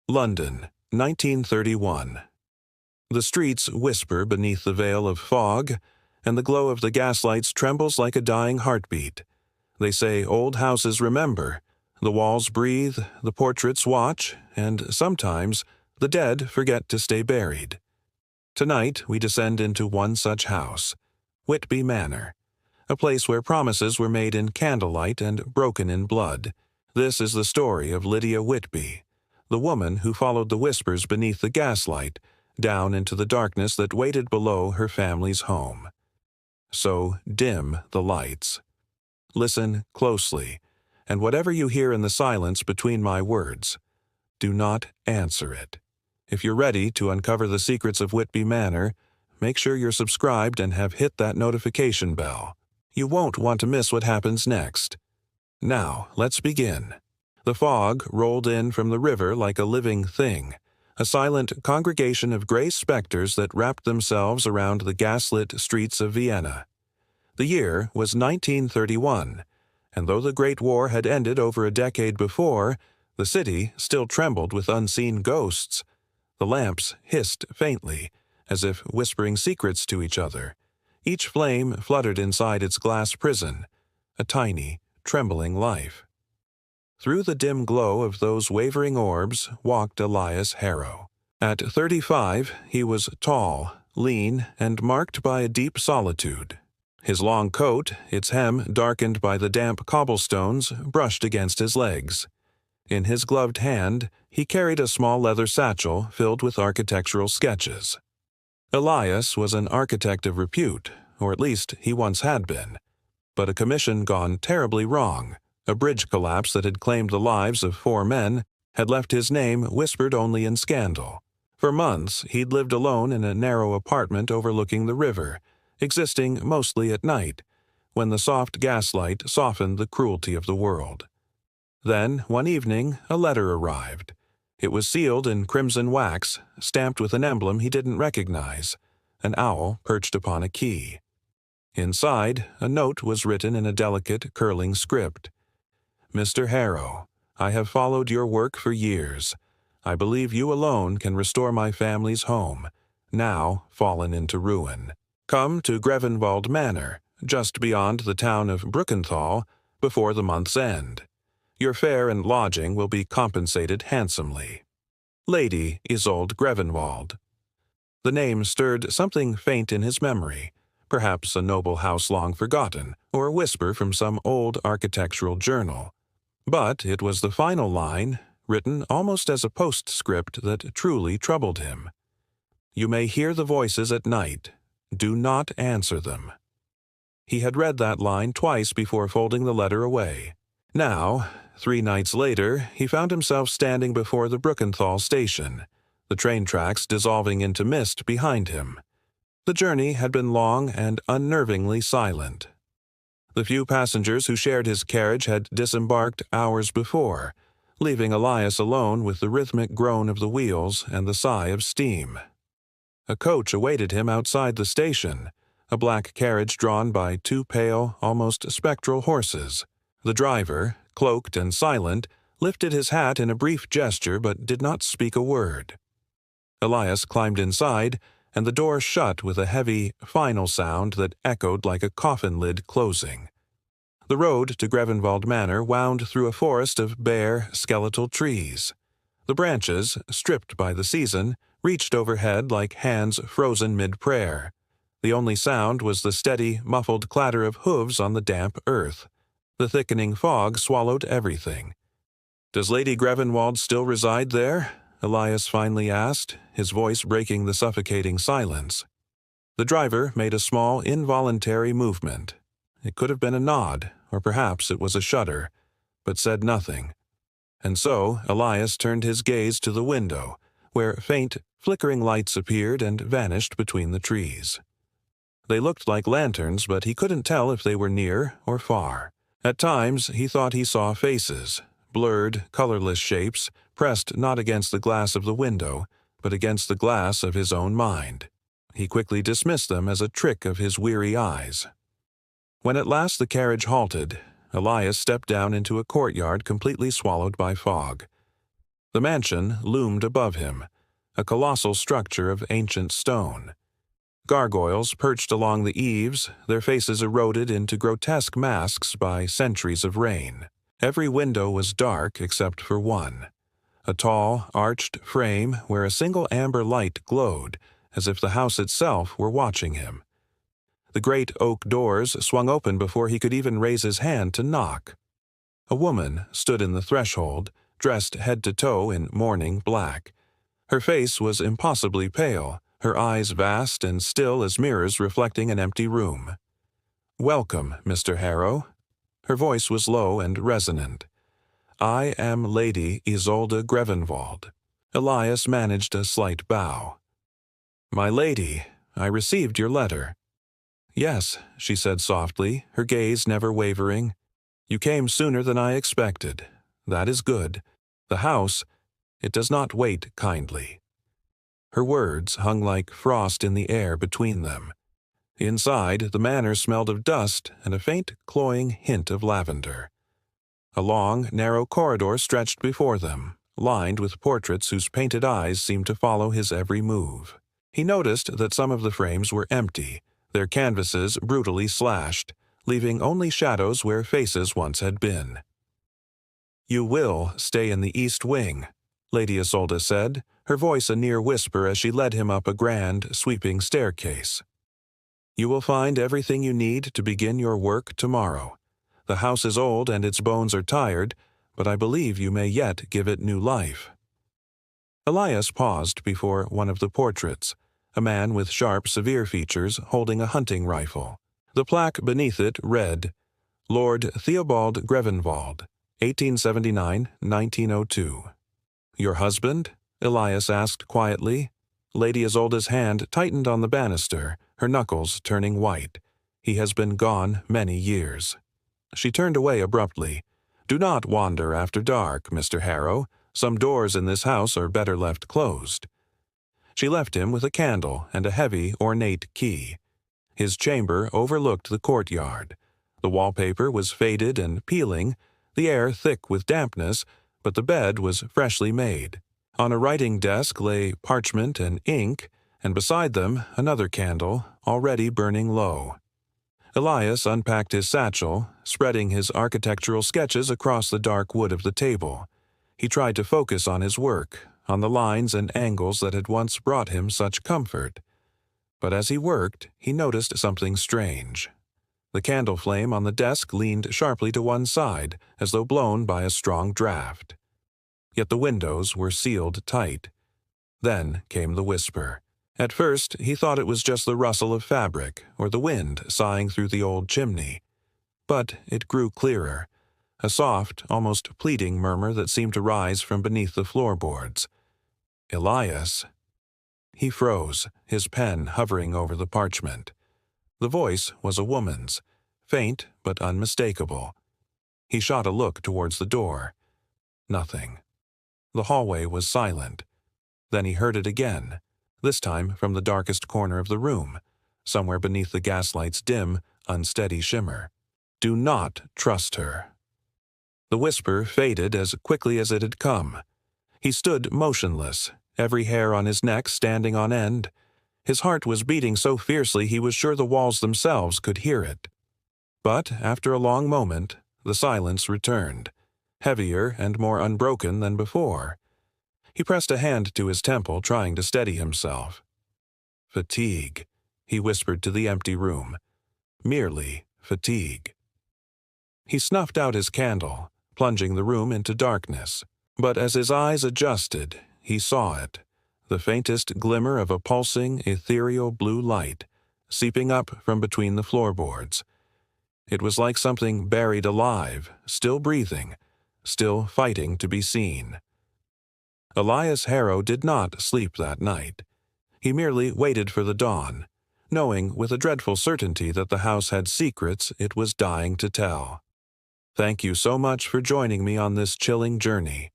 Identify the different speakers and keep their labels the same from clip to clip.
Speaker 1: London, 1931. The streets whisper beneath the veil of fog, and the glow of the gaslights trembles like a dying heartbeat. They say old houses remember, the walls breathe, the portraits watch, and sometimes the dead forget to stay buried. Tonight we descend into one such house, Whitby Manor, a place where promises were made in candlelight and broken in blood. This is the story of Lydia Whitby, the woman who followed the whispers beneath the gaslight down into the darkness that waited below her family's home. So dim the lights. Listen closely, and whatever you hear in the silence between my words, do not answer it. If you're ready to uncover the secrets of Whitby Manor, make sure you're subscribed and have hit that notification bell. You won't want to miss what happens next. Now, let's begin. The fog rolled in from the river like a living thing, a silent congregation of gray specters that wrapped themselves around the gaslit streets of Vienna. The year was 1931, and though the Great War had ended over a decade before, the city still trembled with unseen ghosts. The lamps hissed faintly, as if whispering secrets to each other. Each flame fluttered inside its glass prison, a tiny, trembling life. Through the dim glow of those wavering orbs walked Elias Harrow. At 35, he was tall, lean, and marked by a deep solitude. His long coat, its hem darkened by the damp cobblestones, brushed against his legs. In his gloved hand, he carried a small leather satchel filled with architectural sketches. Elias was an architect of repute, or at least he once had been. But a commission gone terribly wrong, a bridge collapse that had claimed the lives of 4 men, had left his name whispered only in scandal. For months, he'd lived alone in a narrow apartment overlooking the river, existing mostly at night, when the soft gaslight softened the cruelty of the world. Then, one evening, a letter arrived. It was sealed in crimson wax, stamped with an emblem he didn't recognize, an owl perched upon a key. Inside, a note was written in a delicate, curling script. Mr. Harrow, I have followed your work for years. I believe you alone can restore my family's home, now fallen into ruin. Come to Grevenwald Manor, just beyond the town of Bruckenthal, before the month's end. Your fare and lodging will be compensated handsomely. Lady Isolde Grevenwald. The name stirred something faint in his memory, perhaps a noble house long forgotten, or a whisper from some old architectural journal. But it was the final line, written almost as a postscript, that truly troubled him. You may hear the voices at night. Do not answer them. He had read that line twice before folding the letter away. Now, 3 nights later, he found himself standing before the Bruckenthal station, the train tracks dissolving into mist behind him. The journey had been long and unnervingly silent. The few passengers who shared his carriage had disembarked hours before, leaving Elias alone with the rhythmic groan of the wheels and the sigh of steam. A coach awaited him outside the station, a black carriage drawn by 2 pale, almost spectral horses. The driver, cloaked and silent, lifted his hat in a brief gesture but did not speak a word. Elias climbed inside, and the door shut with a heavy, final sound that echoed like a coffin lid closing. The road to Grevenwald Manor wound through a forest of bare, skeletal trees. The branches, stripped by the season, reached overhead like hands frozen mid-prayer. The only sound was the steady, muffled clatter of hooves on the damp earth. The thickening fog swallowed everything. "Does Lady Grevenwald still reside there?" Elias finally asked, his voice breaking the suffocating silence. The driver made a small, involuntary movement. It could have been a nod, or perhaps it was a shudder, but said nothing. And so Elias turned his gaze to the window, where faint, flickering lights appeared and vanished between the trees. They looked like lanterns, but he couldn't tell if they were near or far. At times he thought he saw faces, blurred, colorless shapes, pressed not against the glass of the window, but against the glass of his own mind. He quickly dismissed them as a trick of his weary eyes. When at last the carriage halted, Elias stepped down into a courtyard completely swallowed by fog. The mansion loomed above him, a colossal structure of ancient stone. Gargoyles perched along the eaves, their faces eroded into grotesque masks by centuries of rain. Every window was dark except for one, a tall, arched frame where a single amber light glowed, as if the house itself were watching him. The great oak doors swung open before he could even raise his hand to knock. A woman stood in the threshold, dressed head to toe in mourning black. Her face was impossibly pale, her eyes vast and still as mirrors reflecting an empty room. "Welcome, Mr. Harrow." Her voice was low and resonant. "I am Lady Isolde Grevenwald." Elias managed a slight bow. "My lady, I received your letter." "Yes," she said softly, her gaze never wavering. "You came sooner than I expected. That is good. The house, it does not wait kindly." Her words hung like frost in the air between them. Inside, the manor smelled of dust and a faint, cloying hint of lavender. A long, narrow corridor stretched before them, lined with portraits whose painted eyes seemed to follow his every move. He noticed that some of the frames were empty, their canvases brutally slashed, leaving only shadows where faces once had been. "You will stay in the east wing," Lady Isolde said, her voice a near whisper as she led him up a grand, sweeping staircase. "You will find everything you need to begin your work tomorrow. The house is old and its bones are tired, but I believe you may yet give it new life." Elias paused before one of the portraits, a man with sharp, severe features holding a hunting rifle. The plaque beneath it read, "Lord Theobald Grevenwald, 1879-1902. "Your husband?" Elias asked quietly. Lady Isolde's hand tightened on the banister, her knuckles turning white. "He has been gone many years." She turned away abruptly. "Do not wander after dark, Mr. Harrow. Some doors in this house are better left closed." She left him with a candle and a heavy, ornate key. His chamber overlooked the courtyard. The wallpaper was faded and peeling, the air thick with dampness, but the bed was freshly made. On a writing desk lay parchment and ink, and beside them another candle, already burning low. Elias unpacked his satchel, spreading his architectural sketches across the dark wood of the table. He tried to focus on his work, on the lines and angles that had once brought him such comfort. But as he worked, he noticed something strange. The candle flame on the desk leaned sharply to one side, as though blown by a strong draft. Yet the windows were sealed tight. Then came the whisper. At first, he thought it was just the rustle of fabric or the wind sighing through the old chimney. But it grew clearer, a soft, almost pleading murmur that seemed to rise from beneath the floorboards. "Elias." He froze, his pen hovering over the parchment. The voice was a woman's, faint but unmistakable. He shot a look towards the door. Nothing. The hallway was silent. Then he heard it again, this time from the darkest corner of the room, somewhere beneath the gaslight's dim, unsteady shimmer. "Do not trust her." The whisper faded as quickly as it had come. He stood motionless, every hair on his neck standing on end. His heart was beating so fiercely he was sure the walls themselves could hear it. But after a long moment, the silence returned, heavier and more unbroken than before. He pressed a hand to his temple, trying to steady himself. "Fatigue," he whispered to the empty room. "Merely fatigue." He snuffed out his candle, plunging the room into darkness. But as his eyes adjusted, he saw it, the faintest glimmer of a pulsing, ethereal blue light, seeping up from between the floorboards. It was like something buried alive, still breathing, still fighting to be seen. Elias Harrow did not sleep that night. He merely waited for the dawn, knowing with a dreadful certainty that the house had secrets it was dying to tell. Thank you so much for joining me on this chilling journey.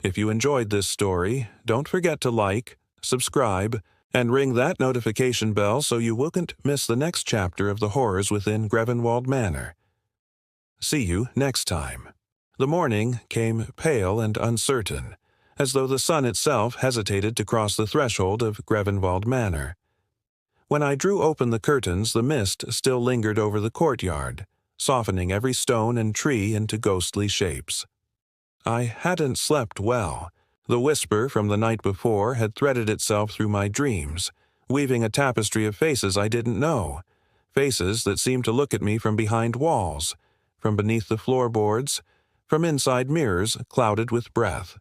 Speaker 1: If you enjoyed this story, don't forget to like, subscribe, and ring that notification bell so you won't miss the next chapter of the horrors within Grevenwald Manor. See you next time. The morning came pale and uncertain, as though the sun itself hesitated to cross the threshold of Grevenwald Manor. When I drew open the curtains, the mist still lingered over the courtyard, softening every stone and tree into ghostly shapes. I hadn't slept well. The whisper from the night before had threaded itself through my dreams, weaving a tapestry of faces I didn't know, faces that seemed to look at me from behind walls, from beneath the floorboards, from inside mirrors clouded with breath.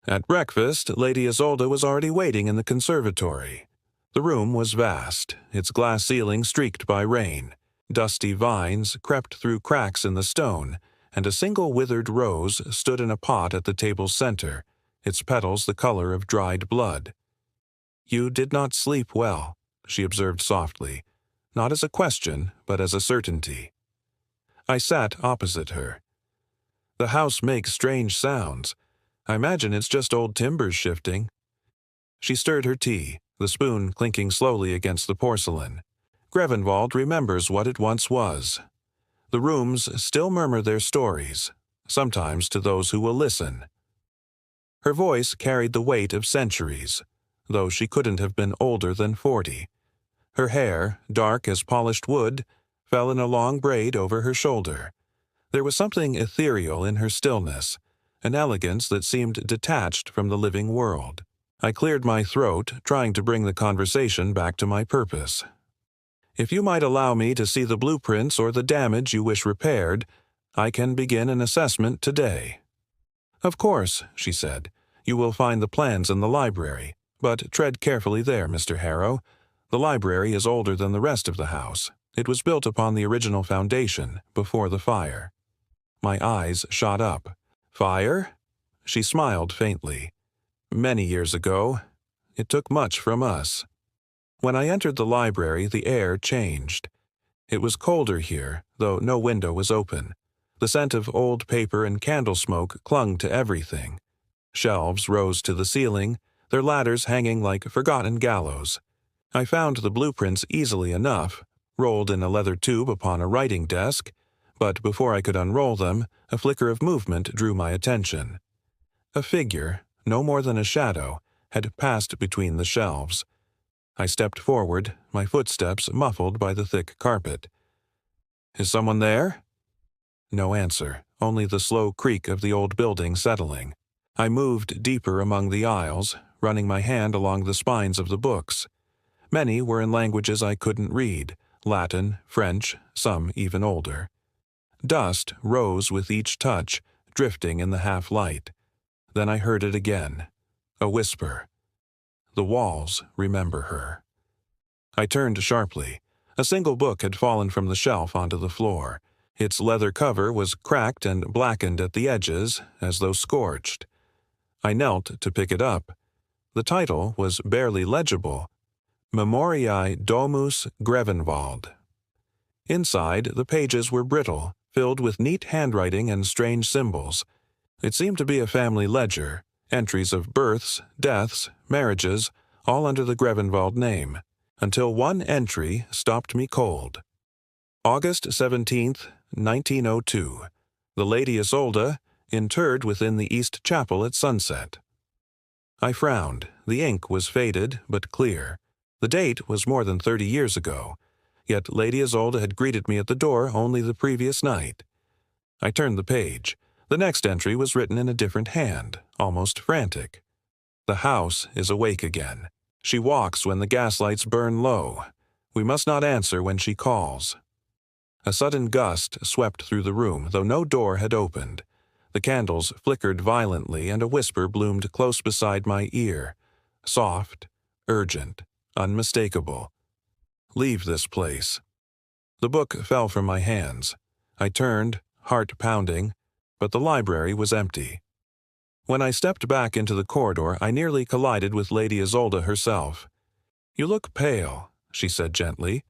Speaker 1: At breakfast, Lady Isolde was already waiting in the conservatory. The room was vast, its glass ceiling streaked by rain. Dusty vines crept through cracks in the stone, and a single withered rose stood in a pot at the table's center, its petals the color of dried blood. "You did not sleep well," she observed softly, not as a question, but as a certainty. I sat opposite her. "The house makes strange sounds. I imagine it's just old timbers shifting." She stirred her tea, the spoon clinking slowly against the porcelain. Grevenwald remembers what it once was. The rooms still murmur their stories, sometimes to those who will listen. Her voice carried the weight of centuries, though she couldn't have been older than 40. Her hair, dark as polished wood, fell in a long braid over her shoulder. There was something ethereal in her stillness, an elegance that seemed detached from the living world. I cleared my throat, trying to bring the conversation back to my purpose. "If you might allow me to see the blueprints or the damage you wish repaired, I can begin an assessment today." "Of course," she said. "You will find the plans in the library, but tread carefully there, Mr. Harrow. The library is older than the rest of the house. It was built upon the original foundation, before the fire." My eyes shot up. "Fire?" She smiled faintly. "Many years ago. It took much from us." When I entered the library, the air changed. It was colder here, though no window was open. The scent of old paper and candle smoke clung to everything. Shelves rose to the ceiling, their ladders hanging like forgotten gallows. I found the blueprints easily enough, rolled in a leather tube upon a writing desk, but before I could unroll them, a flicker of movement drew my attention. A figure, no more than a shadow, had passed between the shelves. I stepped forward, my footsteps muffled by the thick carpet. "Is someone there?" No answer, only the slow creak of the old building settling. I moved deeper among the aisles, running my hand along the spines of the books. Many were in languages I couldn't read, Latin, French, some even older. Dust rose with each touch, drifting in the half-light. Then I heard it again, a whisper. "The walls remember her." I turned sharply. A single book had fallen from the shelf onto the floor. Its leather cover was cracked and blackened at the edges, as though scorched. I knelt to pick it up. The title was barely legible, Memoriae Domus Grevenwald. Inside, the pages were brittle, filled with neat handwriting and strange symbols. It seemed to be a family ledger, entries of births, deaths, marriages, all under the Grevenwald name, until one entry stopped me cold. August 17th, 1902. The Lady Isolde, interred within the East Chapel at sunset. I frowned. The ink was faded, but clear. The date was more than 30 years ago, yet Lady Isolde had greeted me at the door only the previous night. I turned the page. The next entry was written in a different hand, almost frantic. "The house is awake again. She walks when the gaslights burn low. We must not answer when she calls." A sudden gust swept through the room, though no door had opened. The candles flickered violently, and a whisper bloomed close beside my ear, soft, urgent, unmistakable. "Leave this place." The book fell from my hands. I turned, heart pounding, but the library was empty. When I stepped back into the corridor, I nearly collided with Lady Isolde herself. "You look pale," she said gently.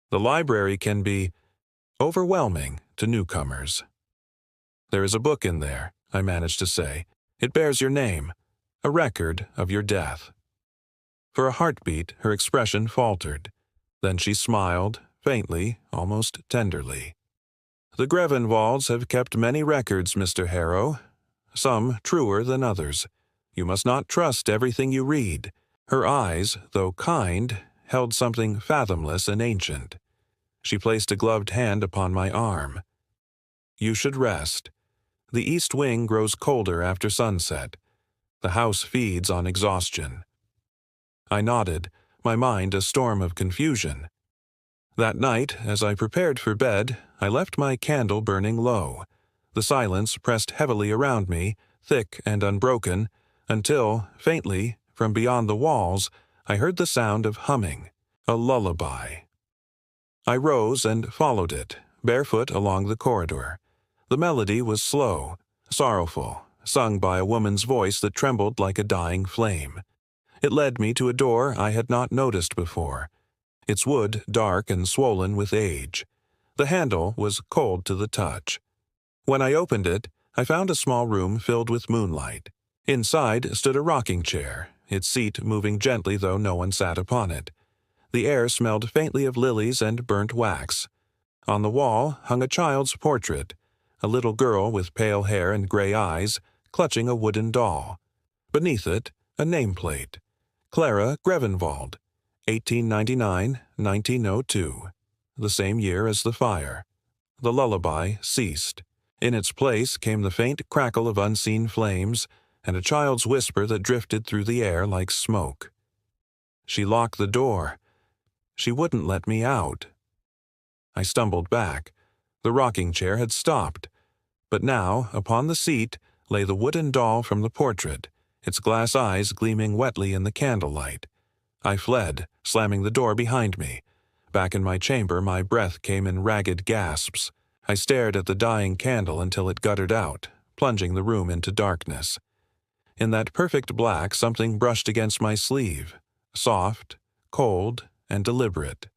Speaker 1: "The library can be overwhelming to newcomers." "There is a book in there," I managed to say. "It bears your name, a record of your death." For a heartbeat, her expression faltered. Then she smiled, faintly, almost tenderly. "The Grevenwalds have kept many records, Mr. Harrow, some truer than others. You must not trust everything you read. Her eyes, though kind, held something fathomless and ancient. She placed a gloved hand upon my arm. You should rest. The east wing grows colder after sunset. The house feeds on exhaustion. I nodded, my mind a storm of confusion. That night, as I prepared for bed, I left my candle burning low. The silence pressed heavily around me, thick and unbroken, until, faintly, from beyond the walls, I heard the sound of humming, a lullaby. I rose and followed it, barefoot along the corridor. The melody was slow, sorrowful, sung by a woman's voice that trembled like a dying flame. It led me to a door I had not noticed before, its wood dark and swollen with age. The handle was cold to the touch. When I opened it, I found a small room filled with moonlight. Inside stood a rocking chair, its seat moving gently though no one sat upon it. The air smelled faintly of lilies and burnt wax. On the wall hung a child's portrait, a little girl with pale hair and gray eyes, clutching a wooden doll. Beneath it, a nameplate. Clara Grevenwald, 1899-1902, the same year as the fire. The lullaby ceased. In its place came the faint crackle of unseen flames and a child's whisper that drifted through the air like smoke. She locked the door. She wouldn't let me out. I stumbled back. The rocking chair had stopped. But now, upon the seat, lay the wooden doll from the portrait, its glass eyes gleaming wetly in the candlelight. I fled, slamming the door behind me. Back in my chamber, my breath came in ragged gasps. I stared at the dying candle until it guttered out, plunging the room into darkness. In that perfect black, something brushed against my sleeve, soft, cold, and deliberate.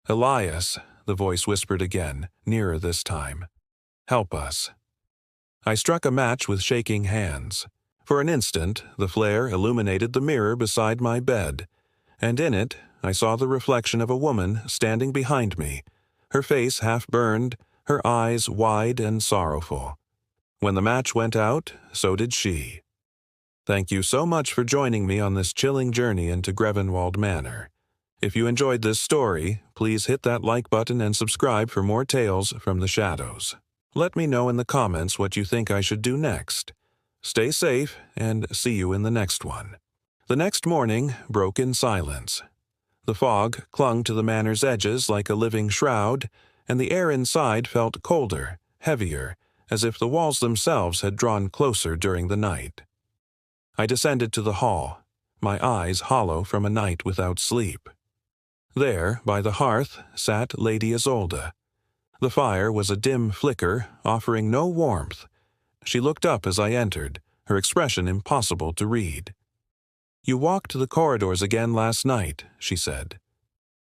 Speaker 1: "Elias," the voice whispered again, nearer this time. "Help us." I struck a match with shaking hands. For an instant, the flare illuminated the mirror beside my bed, and in it I saw the reflection of a woman standing behind me, her face half burned, her eyes wide and sorrowful. When the match went out, so did she. Thank you so much for joining me on this chilling journey into Grevenwald Manor. If you enjoyed this story, please hit that like button and subscribe for more tales from the shadows. Let me know in the comments what you think I should do next. Stay safe, and see you in the next one. The next morning broke in silence. The fog clung to the manor's edges like a living shroud, and the air inside felt colder, heavier, as if the walls themselves had drawn closer during the night. I descended to the hall, my eyes hollow from a night without sleep. There, by the hearth, sat Lady Isolde. The fire was a dim flicker, offering no warmth. She looked up as I entered, her expression impossible to read. "You walked the corridors again last night," she said.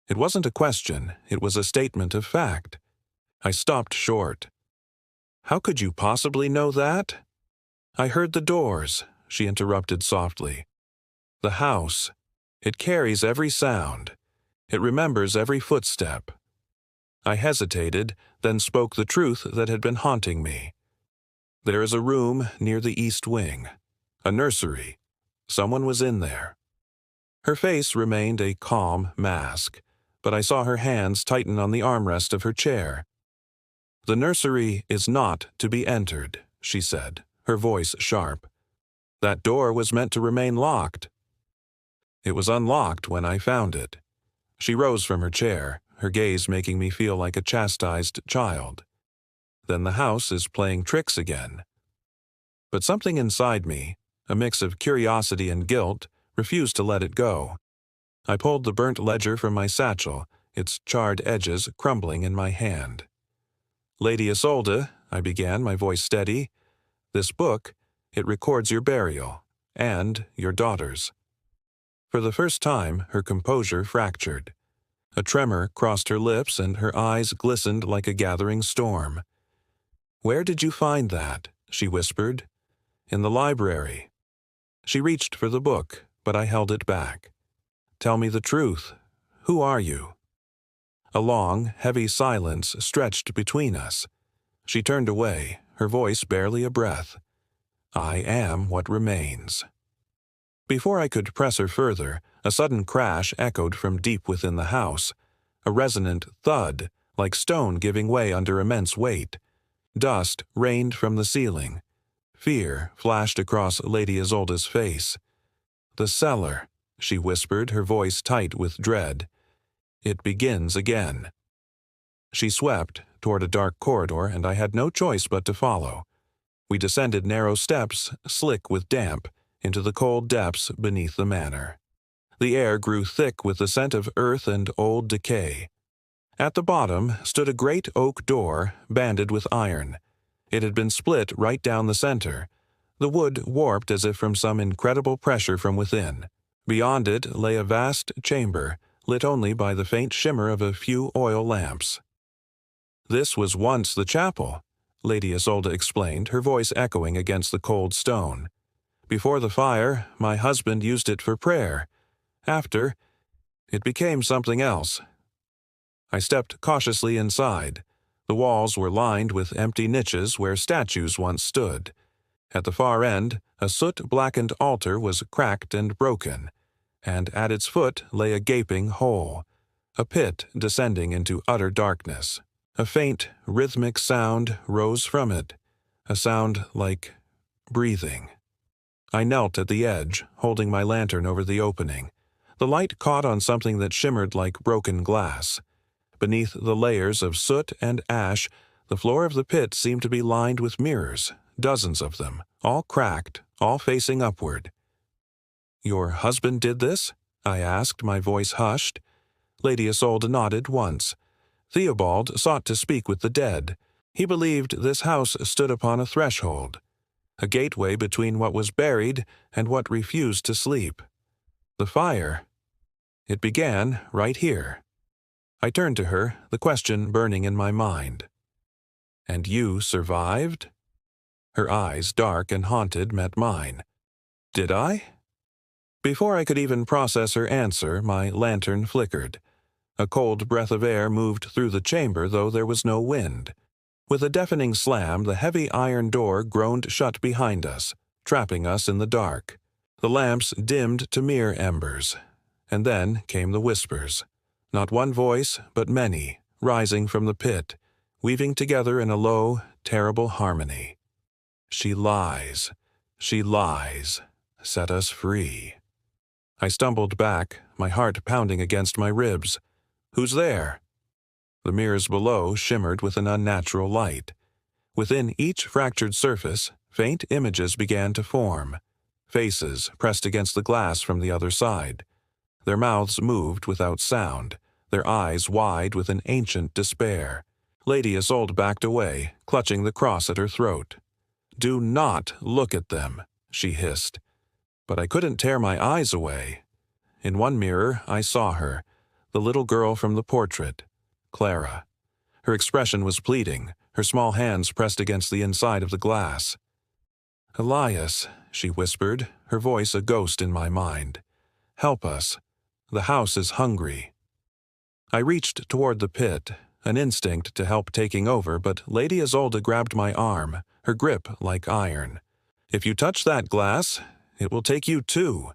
Speaker 1: It wasn't a question, it was a statement of fact. I stopped short. "How could you possibly know that?" "I heard the doors," she interrupted softly. "The house. It carries every sound. It remembers every footstep." I hesitated, then spoke the truth that had been haunting me. "There is a room near the east wing. A nursery. Someone was in there." Her face remained a calm mask, but I saw her hands tighten on the armrest of her chair. "The nursery is not to be entered," she said, her voice sharp. "That door was meant to remain locked." "It was unlocked when I found it." She rose from her chair, her gaze making me feel like a chastised child. "Then the house is playing tricks again." But something inside me, a mix of curiosity and guilt, refused to let it go. I pulled the burnt ledger from my satchel, its charred edges crumbling in my hand. "Lady Isolde," I began, my voice steady, "this book, it records your burial, and your daughter's." For the first time, her composure fractured. A tremor crossed her lips and her eyes glistened like a gathering storm. "Where did you find that?" she whispered. "In the library." She reached for the book, but I held it back. "Tell me the truth. Who are you?" A long, heavy silence stretched between us. She turned away, her voice barely a breath. "I am what remains." Before I could press her further, a sudden crash echoed from deep within the house, a resonant thud, like stone giving way under immense weight. Dust rained from the ceiling. Fear flashed across Lady Isolde's face. "The cellar," she whispered, her voice tight with dread. "It begins again." She swept toward a dark corridor, and I had no choice but to follow. We descended narrow steps, slick with damp, into the cold depths beneath the manor. The air grew thick with the scent of earth and old decay. At the bottom stood a great oak door, banded with iron. It had been split right down the center, the wood warped as if from some incredible pressure from within. Beyond it lay a vast chamber, lit only by the faint shimmer of a few oil lamps. "This was once the chapel," Lady Isolde explained, her voice echoing against the cold stone. "Before the fire, my husband used it for prayer. After, it became something else." I stepped cautiously inside. The walls were lined with empty niches where statues once stood. At the far end, a soot-blackened altar was cracked and broken, and at its foot lay a gaping hole, a pit descending into utter darkness. A faint, rhythmic sound rose from it, a sound like breathing. I knelt at the edge, holding my lantern over the opening. The light caught on something that shimmered like broken glass. Beneath the layers of soot and ash, the floor of the pit seemed to be lined with mirrors, dozens of them, all cracked, all facing upward. "Your husband did this?" I asked, my voice hushed. Lady Isolde nodded once. "Theobald sought to speak with the dead. He believed this house stood upon a threshold, a gateway between what was buried and what refused to sleep. The fire, it began right here." I turned to her, the question burning in my mind. "And you survived?" Her eyes, dark and haunted, met mine. "Did I?" Before I could even process her answer, my lantern flickered. A cold breath of air moved through the chamber, though there was no wind. With a deafening slam, the heavy iron door groaned shut behind us, trapping us in the dark. The lamps dimmed to mere embers. And then came the whispers. Not one voice, but many, rising from the pit, weaving together in a low, terrible harmony. "She lies. She lies. Set us free." I stumbled back, my heart pounding against my ribs. "Who's there?" The mirrors below shimmered with an unnatural light. Within each fractured surface, faint images began to form. Faces pressed against the glass from the other side. Their mouths moved without sound, their eyes wide with an ancient despair. Lady Isolde backed away, clutching the cross at her throat. "Do not look at them," she hissed. But I couldn't tear my eyes away. In one mirror I saw her, the little girl from the portrait, Clara. Her expression was pleading, her small hands pressed against the inside of the glass. "Elias," she whispered, her voice a ghost in my mind. "Help us. The house is hungry." I reached toward the pit, an instinct to help taking over, but Lady Isolde grabbed my arm, her grip like iron. "If you touch that glass, it will take you too."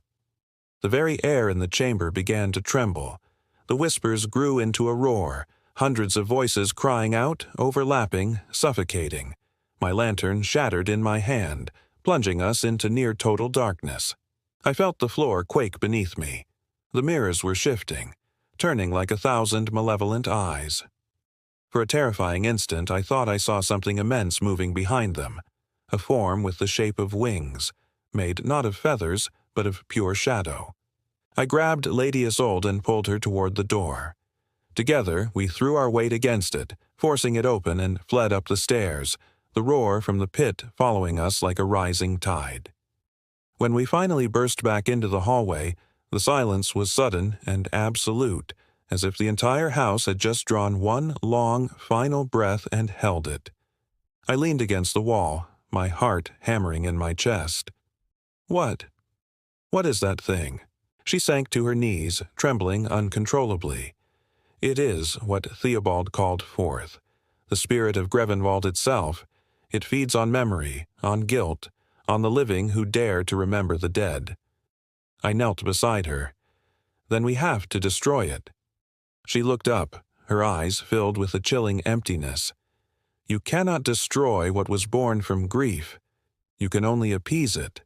Speaker 1: The very air in the chamber began to tremble. The whispers grew into a roar, hundreds of voices crying out, overlapping, suffocating. My lantern shattered in my hand, plunging us into near-total darkness. I felt the floor quake beneath me. The mirrors were shifting, turning like 1,000 malevolent eyes. For a terrifying instant, I thought I saw something immense moving behind them, a form with the shape of wings, made not of feathers, but of pure shadow. I grabbed Lady Isolde and pulled her toward the door. Together, we threw our weight against it, forcing it open, and fled up the stairs, the roar from the pit following us like a rising tide. When we finally burst back into the hallway, the silence was sudden and absolute, as if the entire house had just drawn one long, final breath and held it. I leaned against the wall, my heart hammering in my chest. "What? What is that thing?" She sank to her knees, trembling uncontrollably. "It is what Theobald called forth, the spirit of Grevenwald itself. It feeds on memory, on guilt, on the living who dare to remember the dead. I knelt beside her. "Then we have to destroy it." She looked up, her eyes filled with a chilling emptiness. "You cannot destroy what was born from grief. You can only appease it."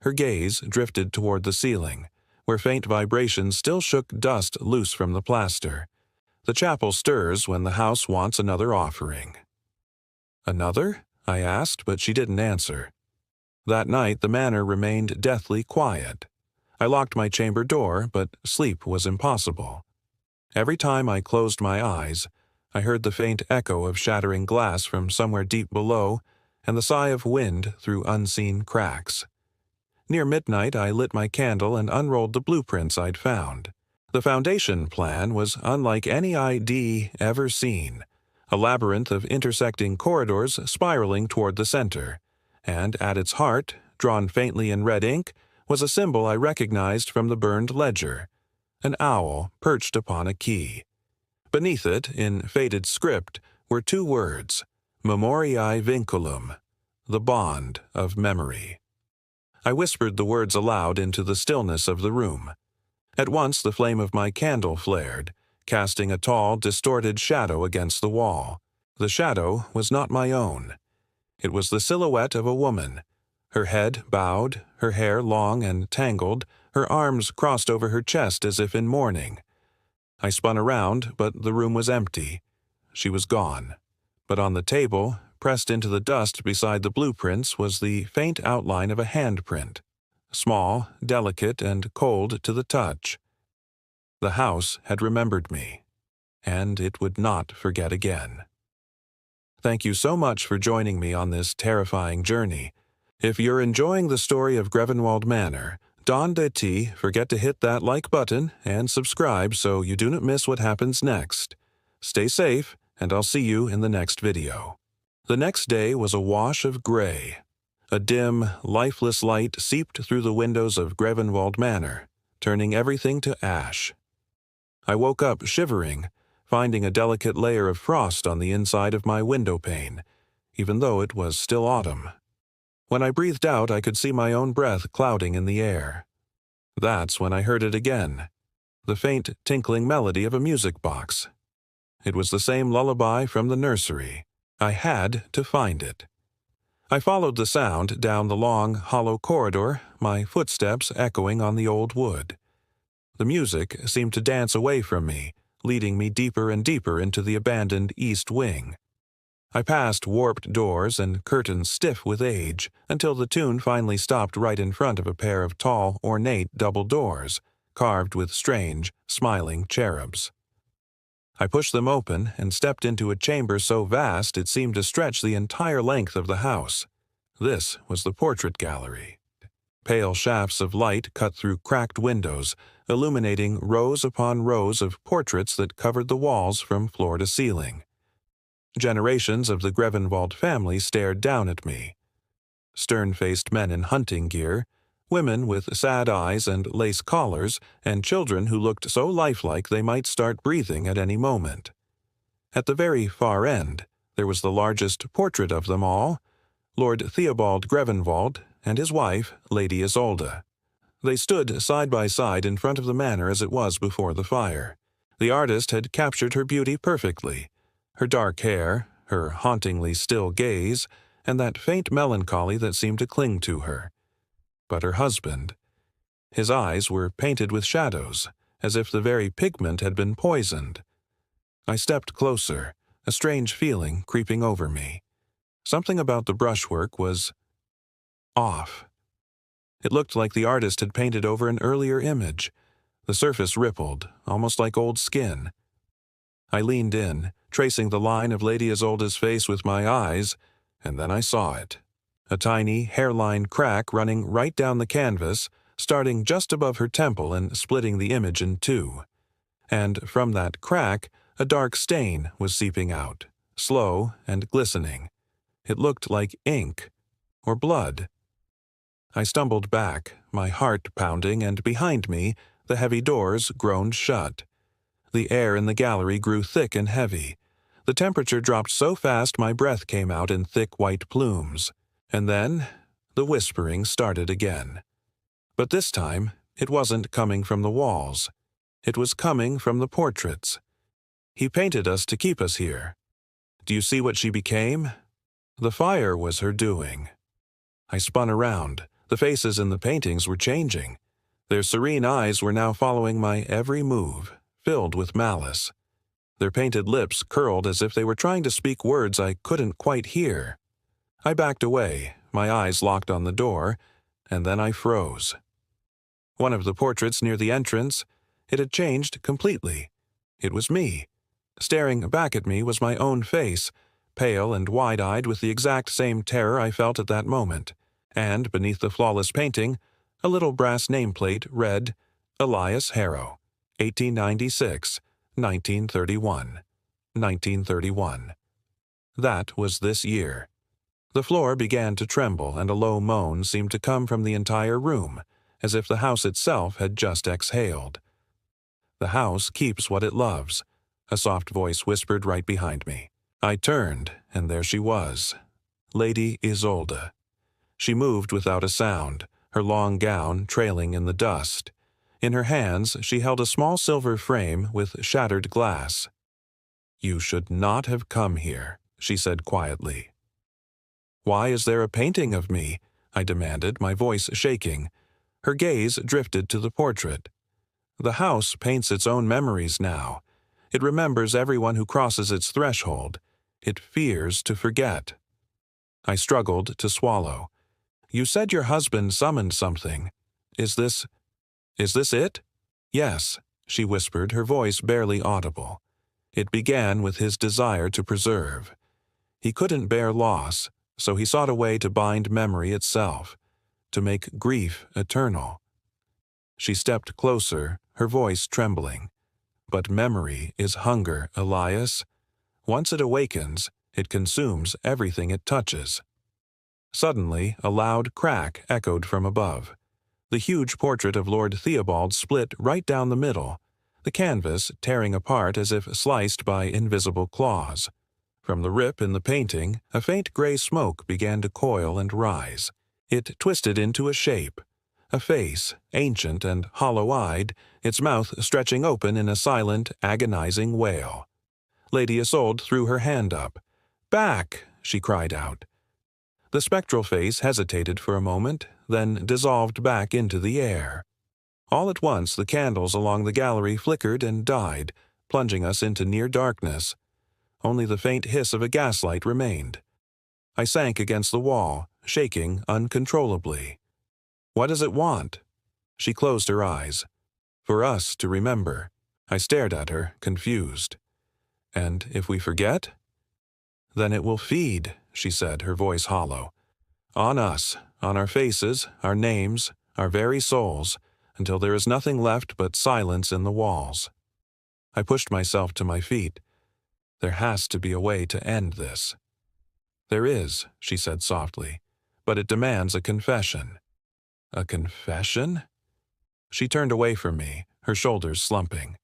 Speaker 1: Her gaze drifted toward the ceiling, where faint vibrations still shook dust loose from the plaster. The chapel stirs when the house wants another offering. "Another?" I asked, but she didn't answer. That night the manor remained deathly quiet. I locked my chamber door, but sleep was impossible. Every time I closed my eyes, I heard the faint echo of shattering glass from somewhere deep below and the sigh of wind through unseen cracks. Near midnight, I lit my candle and unrolled the blueprints I'd found. The foundation plan was unlike any I'd ever seen, a labyrinth of intersecting corridors spiraling toward the center, and at its heart, drawn faintly in red ink, was a symbol I recognized from the burned ledger, an owl perched upon a key. Beneath it, in faded script, were 2 words, Memoriae Vinculum, the bond of memory. I whispered the words aloud into the stillness of the room. At once the flame of my candle flared, casting a tall, distorted shadow against the wall. The shadow was not my own. It was the silhouette of a woman, her head bowed, her hair long and tangled, her arms crossed over her chest as if in mourning. I spun around, but the room was empty. She was gone. But on the table, pressed into the dust beside the blueprints, was the faint outline of a handprint, small, delicate, and cold to the touch. The house had remembered me, and it would not forget again. Thank you so much for joining me on this terrifying journey. If you're enjoying the story of Grevenwald Manor, don't forget to hit that like button and subscribe so you do not miss what happens next. Stay safe, and I'll see you in the next video. The next day was a wash of gray. A dim, lifeless light seeped through the windows of Grevenwald Manor, turning everything to ash. I woke up shivering, finding a delicate layer of frost on the inside of my window pane, even though it was still autumn. When I breathed out, I could see my own breath clouding in the air. That's when I heard it again, the faint tinkling melody of a music box. It was the same lullaby from the nursery. I had to find it. I followed the sound down the long, hollow corridor, my footsteps echoing on the old wood. The music seemed to dance away from me, leading me deeper and deeper into the abandoned east wing. I passed warped doors and curtains stiff with age, until the tune finally stopped right in front of a pair of tall, ornate double doors, carved with strange, smiling cherubs. I pushed them open and stepped into a chamber so vast it seemed to stretch the entire length of the house. This was the portrait gallery. Pale shafts of light cut through cracked windows, illuminating rows upon rows of portraits that covered the walls from floor to ceiling. Generations of the Grevenwald family stared down at me. Stern-faced men in hunting gear, women with sad eyes and lace collars, and children who looked so lifelike they might start breathing at any moment. At the very far end, there was the largest portrait of them all, Lord Theobald Grevenwald and his wife, Lady Isolde. They stood side by side in front of the manor as it was before the fire. The artist had captured her beauty perfectly, her dark hair, her hauntingly still gaze, and that faint melancholy that seemed to cling to her. But her husband, his eyes were painted with shadows, as if the very pigment had been poisoned. I stepped closer, a strange feeling creeping over me. Something about the brushwork was off. It looked like the artist had painted over an earlier image. The surface rippled, almost like old skin. I leaned in, tracing the line of Lady Isolde's face with my eyes, and then I saw it. A tiny, hairline crack running right down the canvas, starting just above her temple and splitting the image in two. And from that crack, a dark stain was seeping out, slow and glistening. It looked like ink, or blood. I stumbled back, my heart pounding, and behind me, the heavy doors groaned shut. The air in the gallery grew thick and heavy. The temperature dropped so fast my breath came out in thick white plumes. And then, the whispering started again. But this time, it wasn't coming from the walls. It was coming from the portraits. He painted us to keep us here. Do you see what she became? The fire was her doing. I spun around. The faces in the paintings were changing. Their serene eyes were now following my every move, filled with malice. Their painted lips curled as if they were trying to speak words I couldn't quite hear. I backed away, my eyes locked on the door, and then I froze. One of the portraits near the entrance, it had changed completely. It was me. Staring back at me was my own face, pale and wide-eyed with the exact same terror I felt at that moment, and beneath the flawless painting, a little brass nameplate read, Elias Harrow, 1896, 1931, 1931. That was this year. The floor began to tremble, and a low moan seemed to come from the entire room, as if the house itself had just exhaled. The house keeps what it loves, a soft voice whispered right behind me. I turned, and there she was, Lady Isolde. She moved without a sound, her long gown trailing in the dust. In her hands she held a small silver frame with shattered glass. "You should not have come here," she said quietly. "Why is there a painting of me?" I demanded, my voice shaking. Her gaze drifted to the portrait. "The house paints its own memories now. It remembers everyone who crosses its threshold. It fears to forget." I struggled to swallow. "You said your husband summoned something. Is this it?" "Yes," she whispered, her voice barely audible. "It began with his desire to preserve. He couldn't bear loss, so he sought a way to bind memory itself, to make grief eternal." She stepped closer, her voice trembling. "But memory is hunger, Elias. Once it awakens, it consumes everything it touches." Suddenly, a loud crack echoed from above. The huge portrait of Lord Theobald split right down the middle, the canvas tearing apart as if sliced by invisible claws. From the rip in the painting, a faint gray smoke began to coil and rise. It twisted into a shape, a face, ancient and hollow-eyed, its mouth stretching open in a silent, agonizing wail. Lady Isolde threw her hand up. "Back!" she cried out. The spectral face hesitated for a moment, then dissolved back into the air. All at once the candles along the gallery flickered and died, plunging us into near darkness. Only the faint hiss of a gaslight remained. I sank against the wall, shaking uncontrollably. "What does it want?" She closed her eyes. "For us to remember." I stared at her, confused. "And if we forget?" "Then it will feed," she said, her voice hollow. "On us, on our faces, our names, our very souls, until there is nothing left but silence in the walls." I pushed myself to my feet. There has to be a way to end this. "There is," she said softly, "but it demands a confession." "A confession?" She turned away from me, her shoulders slumping.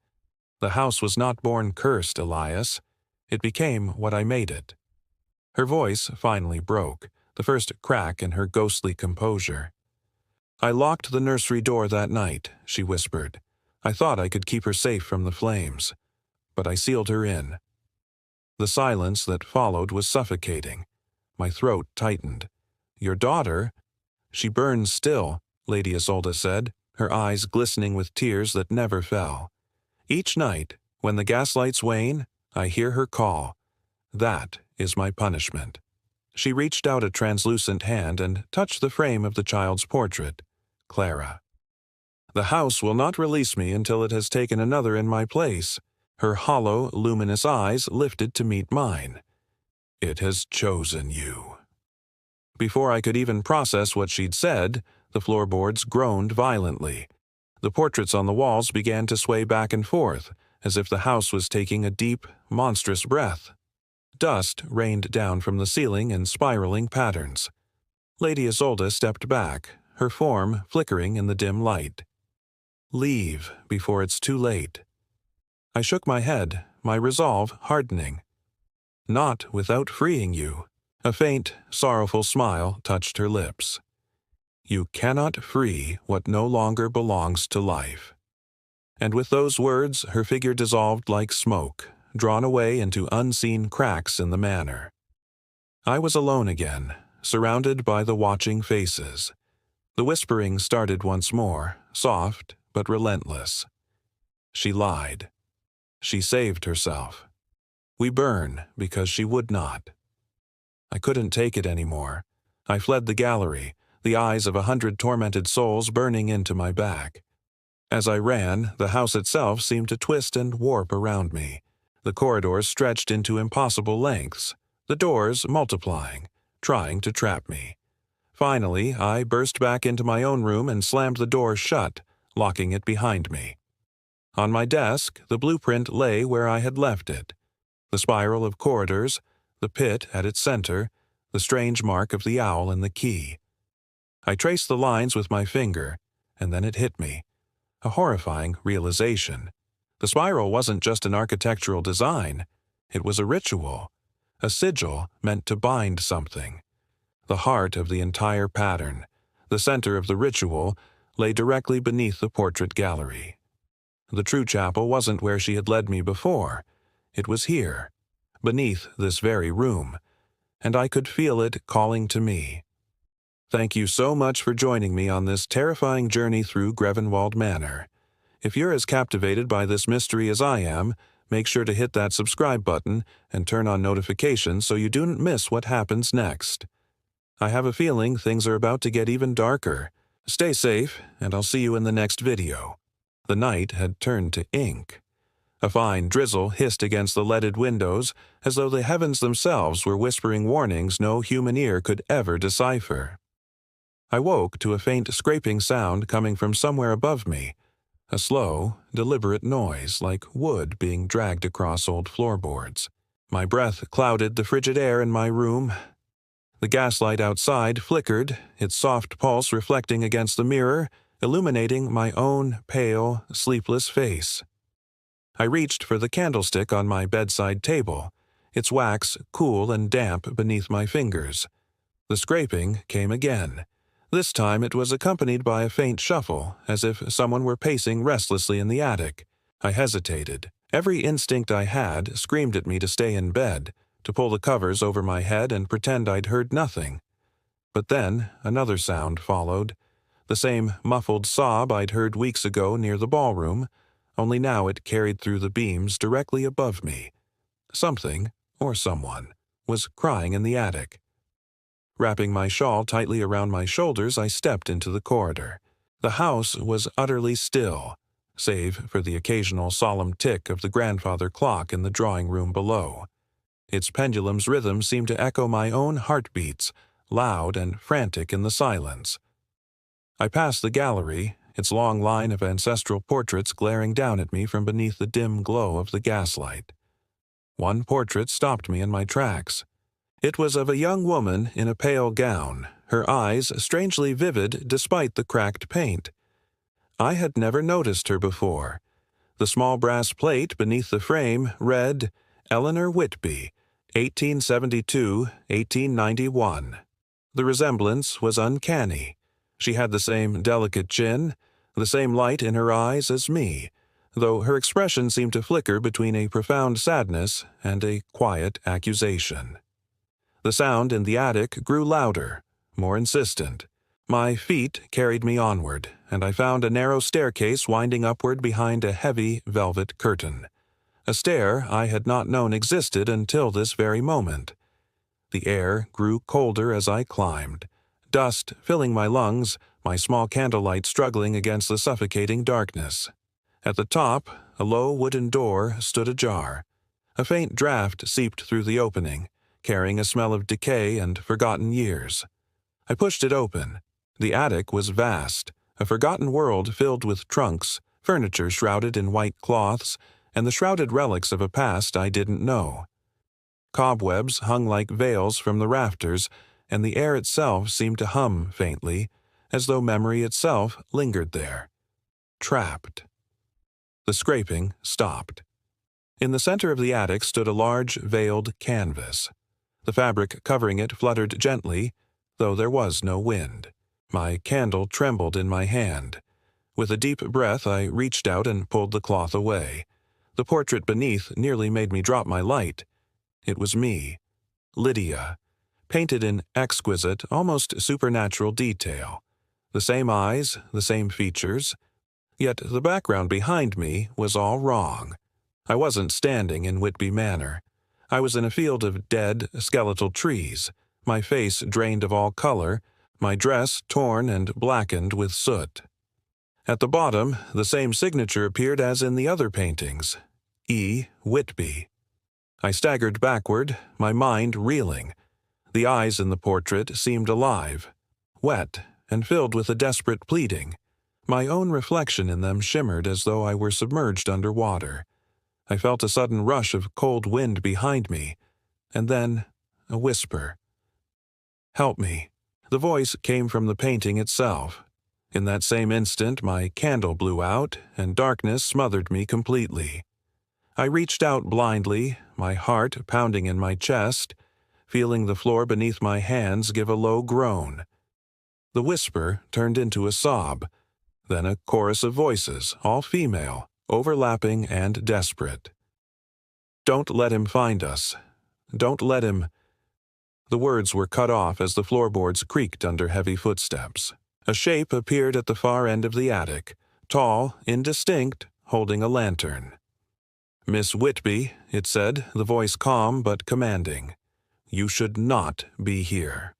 Speaker 1: "The house was not born cursed, Elias. It became what I made it." Her voice finally broke, the first crack in her ghostly composure. "I locked the nursery door that night," she whispered. "I thought I could keep her safe from the flames. But I sealed her in." The silence that followed was suffocating. My throat tightened. "Your daughter?" "She burns still," Lady Isolde said, her eyes glistening with tears that never fell. "Each night, when the gaslights wane, I hear her call. That is my punishment." She reached out a translucent hand and touched the frame of the child's portrait, Clara. "The house will not release me until it has taken another in my place." Her hollow, luminous eyes lifted to meet mine. "It has chosen you." Before I could even process what she'd said, the floorboards groaned violently. The portraits on the walls began to sway back and forth, as if the house was taking a deep, monstrous breath. Dust rained down from the ceiling in spiraling patterns. Lady Isolde stepped back, her form flickering in the dim light. "Leave before it's too late." I shook my head, my resolve hardening. "Not without freeing you." A faint, sorrowful smile touched her lips. You cannot free what no longer belongs to life." And with those words, her figure dissolved like smoke, drawn away into unseen cracks in the manor. I was alone again, surrounded by the watching faces. The whispering started once more, soft but relentless. She lied. She saved herself. We burn because she would not. I couldn't take it anymore. I fled the gallery, the eyes of 100 tormented souls burning into my back. As I ran, the house itself seemed to twist and warp around me. The corridors stretched into impossible lengths, the doors multiplying, trying to trap me. Finally, I burst back into my own room and slammed the door shut, locking it behind me. On my desk, the blueprint lay where I had left it. The spiral of corridors, the pit at its center, the strange mark of the owl and the key. I traced the lines with my finger, and then it hit me. A horrifying realization. The spiral wasn't just an architectural design. It was a ritual, a sigil meant to bind something. The heart of the entire pattern, the center of the ritual, lay directly beneath the portrait gallery. The true chapel wasn't where she had led me before. It was here, beneath this very room, and I could feel it calling to me. Thank you so much for joining me on this terrifying journey through Grevenwald Manor. If you're as captivated by this mystery as I am, make sure to hit that subscribe button and turn on notifications so you don't miss what happens next. I have a feeling things are about to get even darker. Stay safe, and I'll see you in the next video. The night had turned to ink. A fine drizzle hissed against the leaded windows, as though the heavens themselves were whispering warnings no human ear could ever decipher. I woke to a faint scraping sound coming from somewhere above me, a slow, deliberate noise like wood being dragged across old floorboards. My breath clouded the frigid air in my room. The gaslight outside flickered, its soft pulse reflecting against the mirror, illuminating my own pale, sleepless face. I reached for the candlestick on my bedside table, its wax cool and damp beneath my fingers. The scraping came again. This time it was accompanied by a faint shuffle, as if someone were pacing restlessly in the attic. I hesitated. Every instinct I had screamed at me to stay in bed, to pull the covers over my head and pretend I'd heard nothing. But then another sound followed, the same muffled sob I'd heard weeks ago near the ballroom, only now it carried through the beams directly above me. Something, or someone, was crying in the attic. Wrapping my shawl tightly around my shoulders, I stepped into the corridor. The house was utterly still, save for the occasional solemn tick of the grandfather clock in the drawing room below. Its pendulum's rhythm seemed to echo my own heartbeats, loud and frantic in the silence. I passed the gallery, its long line of ancestral portraits glaring down at me from beneath the dim glow of the gaslight. One portrait stopped me in my tracks. It was of a young woman in a pale gown, her eyes strangely vivid despite the cracked paint. I had never noticed her before. The small brass plate beneath the frame read, Eleanor Whitby, 1872-1891. The resemblance was uncanny. She had the same delicate chin, the same light in her eyes as me, though her expression seemed to flicker between a profound sadness and a quiet accusation. The sound in the attic grew louder, more insistent. My feet carried me onward, and I found a narrow staircase winding upward behind a heavy velvet curtain. A stair I had not known existed until this very moment. The air grew colder as I climbed, dust filling my lungs, my small candlelight struggling against the suffocating darkness. At the top, a low wooden door stood ajar. A faint draft seeped through the opening, carrying a smell of decay and forgotten years. I pushed it open. The attic was vast, a forgotten world filled with trunks, furniture shrouded in white cloths, and the shrouded relics of a past I didn't know. Cobwebs hung like veils from the rafters, and the air itself seemed to hum faintly, as though memory itself lingered there. Trapped. The scraping stopped. In the center of the attic stood a large, veiled canvas. The fabric covering it fluttered gently, though there was no wind. My candle trembled in my hand. With a deep breath, I reached out and pulled the cloth away. The portrait beneath nearly made me drop my light. It was me, Lydia, painted in exquisite, almost supernatural detail. The same eyes, the same features. Yet the background behind me was all wrong. I wasn't standing in Whitby Manor. I was in a field of dead, skeletal trees, my face drained of all color, my dress torn and blackened with soot. At the bottom, the same signature appeared as in the other paintings, E. Whitby. I staggered backward, my mind reeling. The eyes in the portrait seemed alive, wet, and filled with a desperate pleading. My own reflection in them shimmered as though I were submerged under water. I felt a sudden rush of cold wind behind me, and then a whisper. "Help me." The voice came from the painting itself. In that same instant, my candle blew out, and darkness smothered me completely. I reached out blindly, my heart pounding in my chest, feeling the floor beneath my hands give a low groan. The whisper turned into a sob, then a chorus of voices, all female, overlapping and desperate. "Don't let him find us. Don't let him—" The words were cut off as the floorboards creaked under heavy footsteps. A shape appeared at the far end of the attic, tall, indistinct, holding a lantern. "Miss Whitby," it said, the voice calm but commanding. "You should not be here."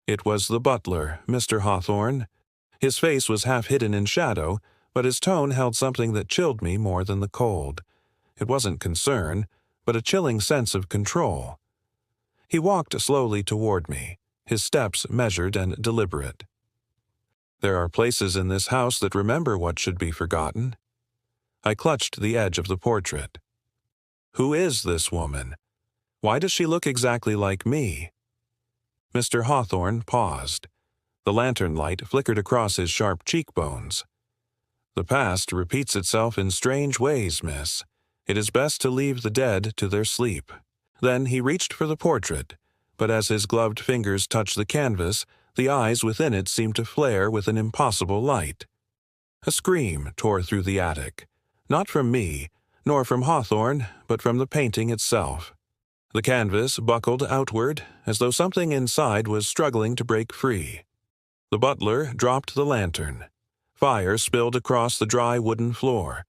Speaker 1: It was the butler, Mr. Hawthorne. His face was half hidden in shadow, but his tone held something that chilled me more than the cold. It wasn't concern, but a chilling sense of control. He walked slowly toward me, his steps measured and deliberate. "There are places in this house that remember what should be forgotten." I clutched the edge of the portrait. Who is this woman? Why does she look exactly like me? Mr. Hawthorne paused. The lantern light flickered across his sharp cheekbones. "The past repeats itself in strange ways, miss. It is best to leave the dead to their sleep." Then he reached for the portrait, but as his gloved fingers touched the canvas, the eyes within it seemed to flare with an impossible light. A scream tore through the attic, not from me, nor from Hawthorne, but from the painting itself. The canvas buckled outward, as though something inside was struggling to break free. The butler dropped the lantern. Fire spilled across the dry wooden floor.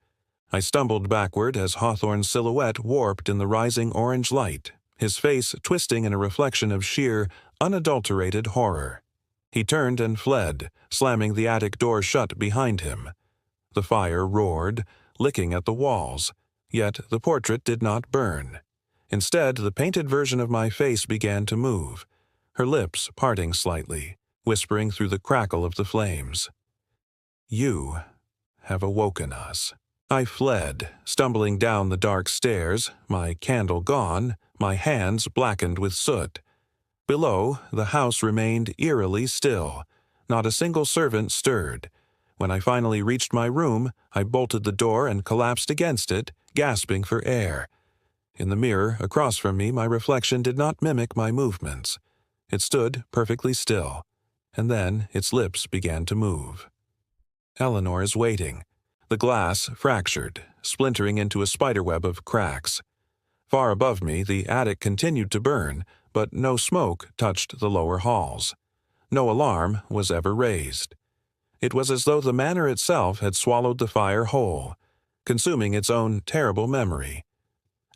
Speaker 1: I stumbled backward as Hawthorne's silhouette warped in the rising orange light, his face twisting in a reflection of sheer, unadulterated horror. He turned and fled, slamming the attic door shut behind him. The fire roared, licking at the walls, yet the portrait did not burn. Instead, the painted version of my face began to move, her lips parting slightly, whispering through the crackle of the flames. "You have awoken us." I fled, stumbling down the dark stairs, my candle gone, my hands blackened with soot. Below, the house remained eerily still. Not a single servant stirred. When I finally reached my room, I bolted the door and collapsed against it, gasping for air. In the mirror across from me, my reflection did not mimic my movements. It stood perfectly still, and then its lips began to move. Eleanor is waiting. The glass fractured, splintering into a spiderweb of cracks. Far above me, the attic continued to burn, but no smoke touched the lower halls. No alarm was ever raised. It was as though the manor itself had swallowed the fire whole, consuming its own terrible memory.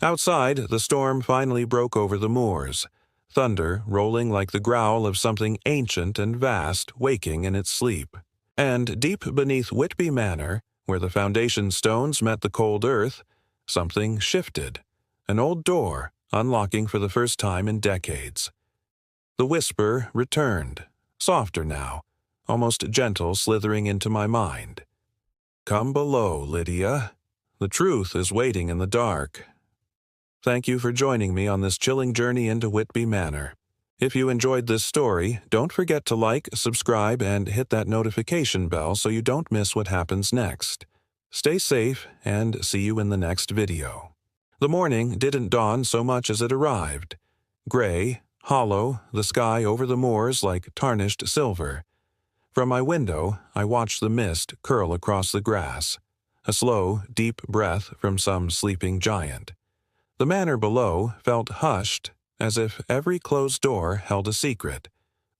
Speaker 1: Outside, the storm finally broke over the moors, thunder rolling like the growl of something ancient and vast waking in its sleep. And deep beneath Whitby Manor, where the foundation stones met the cold earth, something shifted, an old door unlocking for the first time in decades. The whisper returned, softer now, almost gentle, slithering into my mind. "Come below, Lydia. The truth is waiting in the dark." Thank you for joining me on this chilling journey into Whitby Manor. If you enjoyed this story, don't forget to like, subscribe, and hit that notification bell so you don't miss what happens next. Stay safe, and see you in the next video. The morning didn't dawn so much as it arrived. Gray, hollow, the sky over the moors like tarnished silver. From my window, I watched the mist curl across the grass, a slow, deep breath from some sleeping giant. The manor below felt hushed, as if every closed door held a secret.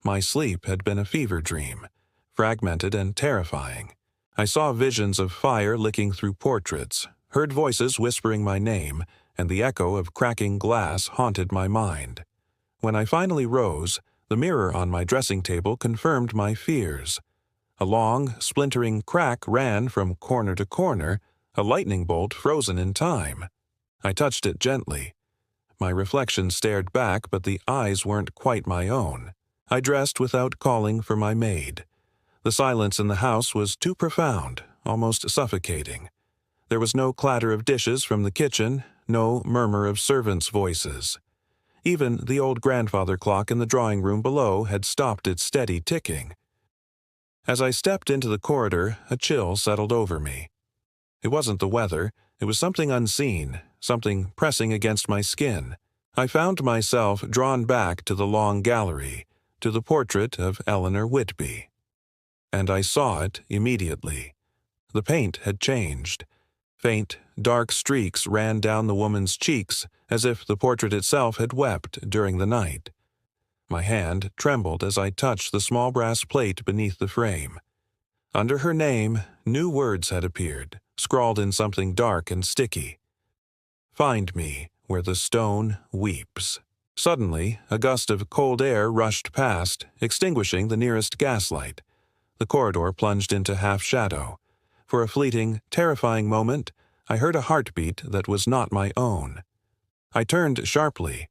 Speaker 1: My sleep had been a fever dream, fragmented and terrifying. I saw visions of fire licking through portraits, heard voices whispering my name, and the echo of cracking glass haunted my mind. When I finally rose, the mirror on my dressing table confirmed my fears. A long, splintering crack ran from corner to corner, a lightning bolt frozen in time. I touched it gently. My reflection stared back, but the eyes weren't quite my own. I dressed without calling for my maid. The silence in the house was too profound, almost suffocating. There was no clatter of dishes from the kitchen, no murmur of servants' voices. Even the old grandfather clock in the drawing room below had stopped its steady ticking. As I stepped into the corridor, a chill settled over me. It wasn't the weather, it was something unseen, something pressing against my skin. I found myself drawn back to the long gallery, to the portrait of Eleanor Whitby. And I saw it immediately. The paint had changed. Faint, dark streaks ran down the woman's cheeks, as if the portrait itself had wept during the night. My hand trembled as I touched the small brass plate beneath the frame. Under her name, new words had appeared, scrawled in something dark and sticky. "Find me where the stone weeps." Suddenly, a gust of cold air rushed past, extinguishing the nearest gaslight. The corridor plunged into half-shadow. For a fleeting, terrifying moment, I heard a heartbeat that was not my own. I turned sharply.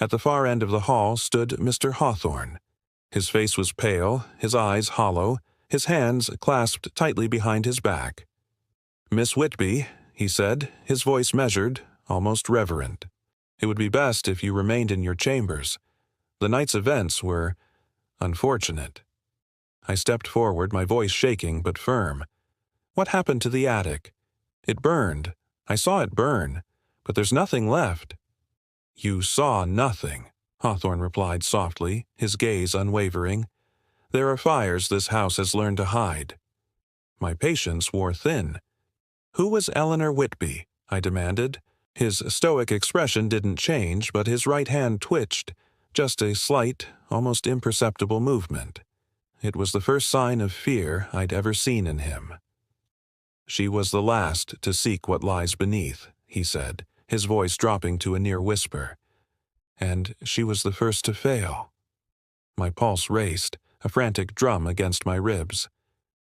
Speaker 1: At the far end of the hall stood Mr. Hawthorne. His face was pale, his eyes hollow, his hands clasped tightly behind his back. "Miss Whitby," he said, his voice measured, almost reverent. "It would be best if you remained in your chambers. The night's events were unfortunate." I stepped forward, my voice shaking but firm. "What happened to the attic?" "It burned. I saw it burn. But there's nothing left." "You saw nothing," Hawthorne replied softly, his gaze unwavering. "There are fires this house has learned to hide." My patience wore thin. "Who was Eleanor Whitby?" I demanded. His stoic expression didn't change, but his right hand twitched, just a slight, almost imperceptible movement. It was the first sign of fear I'd ever seen in him. "She was the last to seek what lies beneath," he said, his voice dropping to a near whisper. "And she was the first to fail." My pulse raced, a frantic drum against my ribs.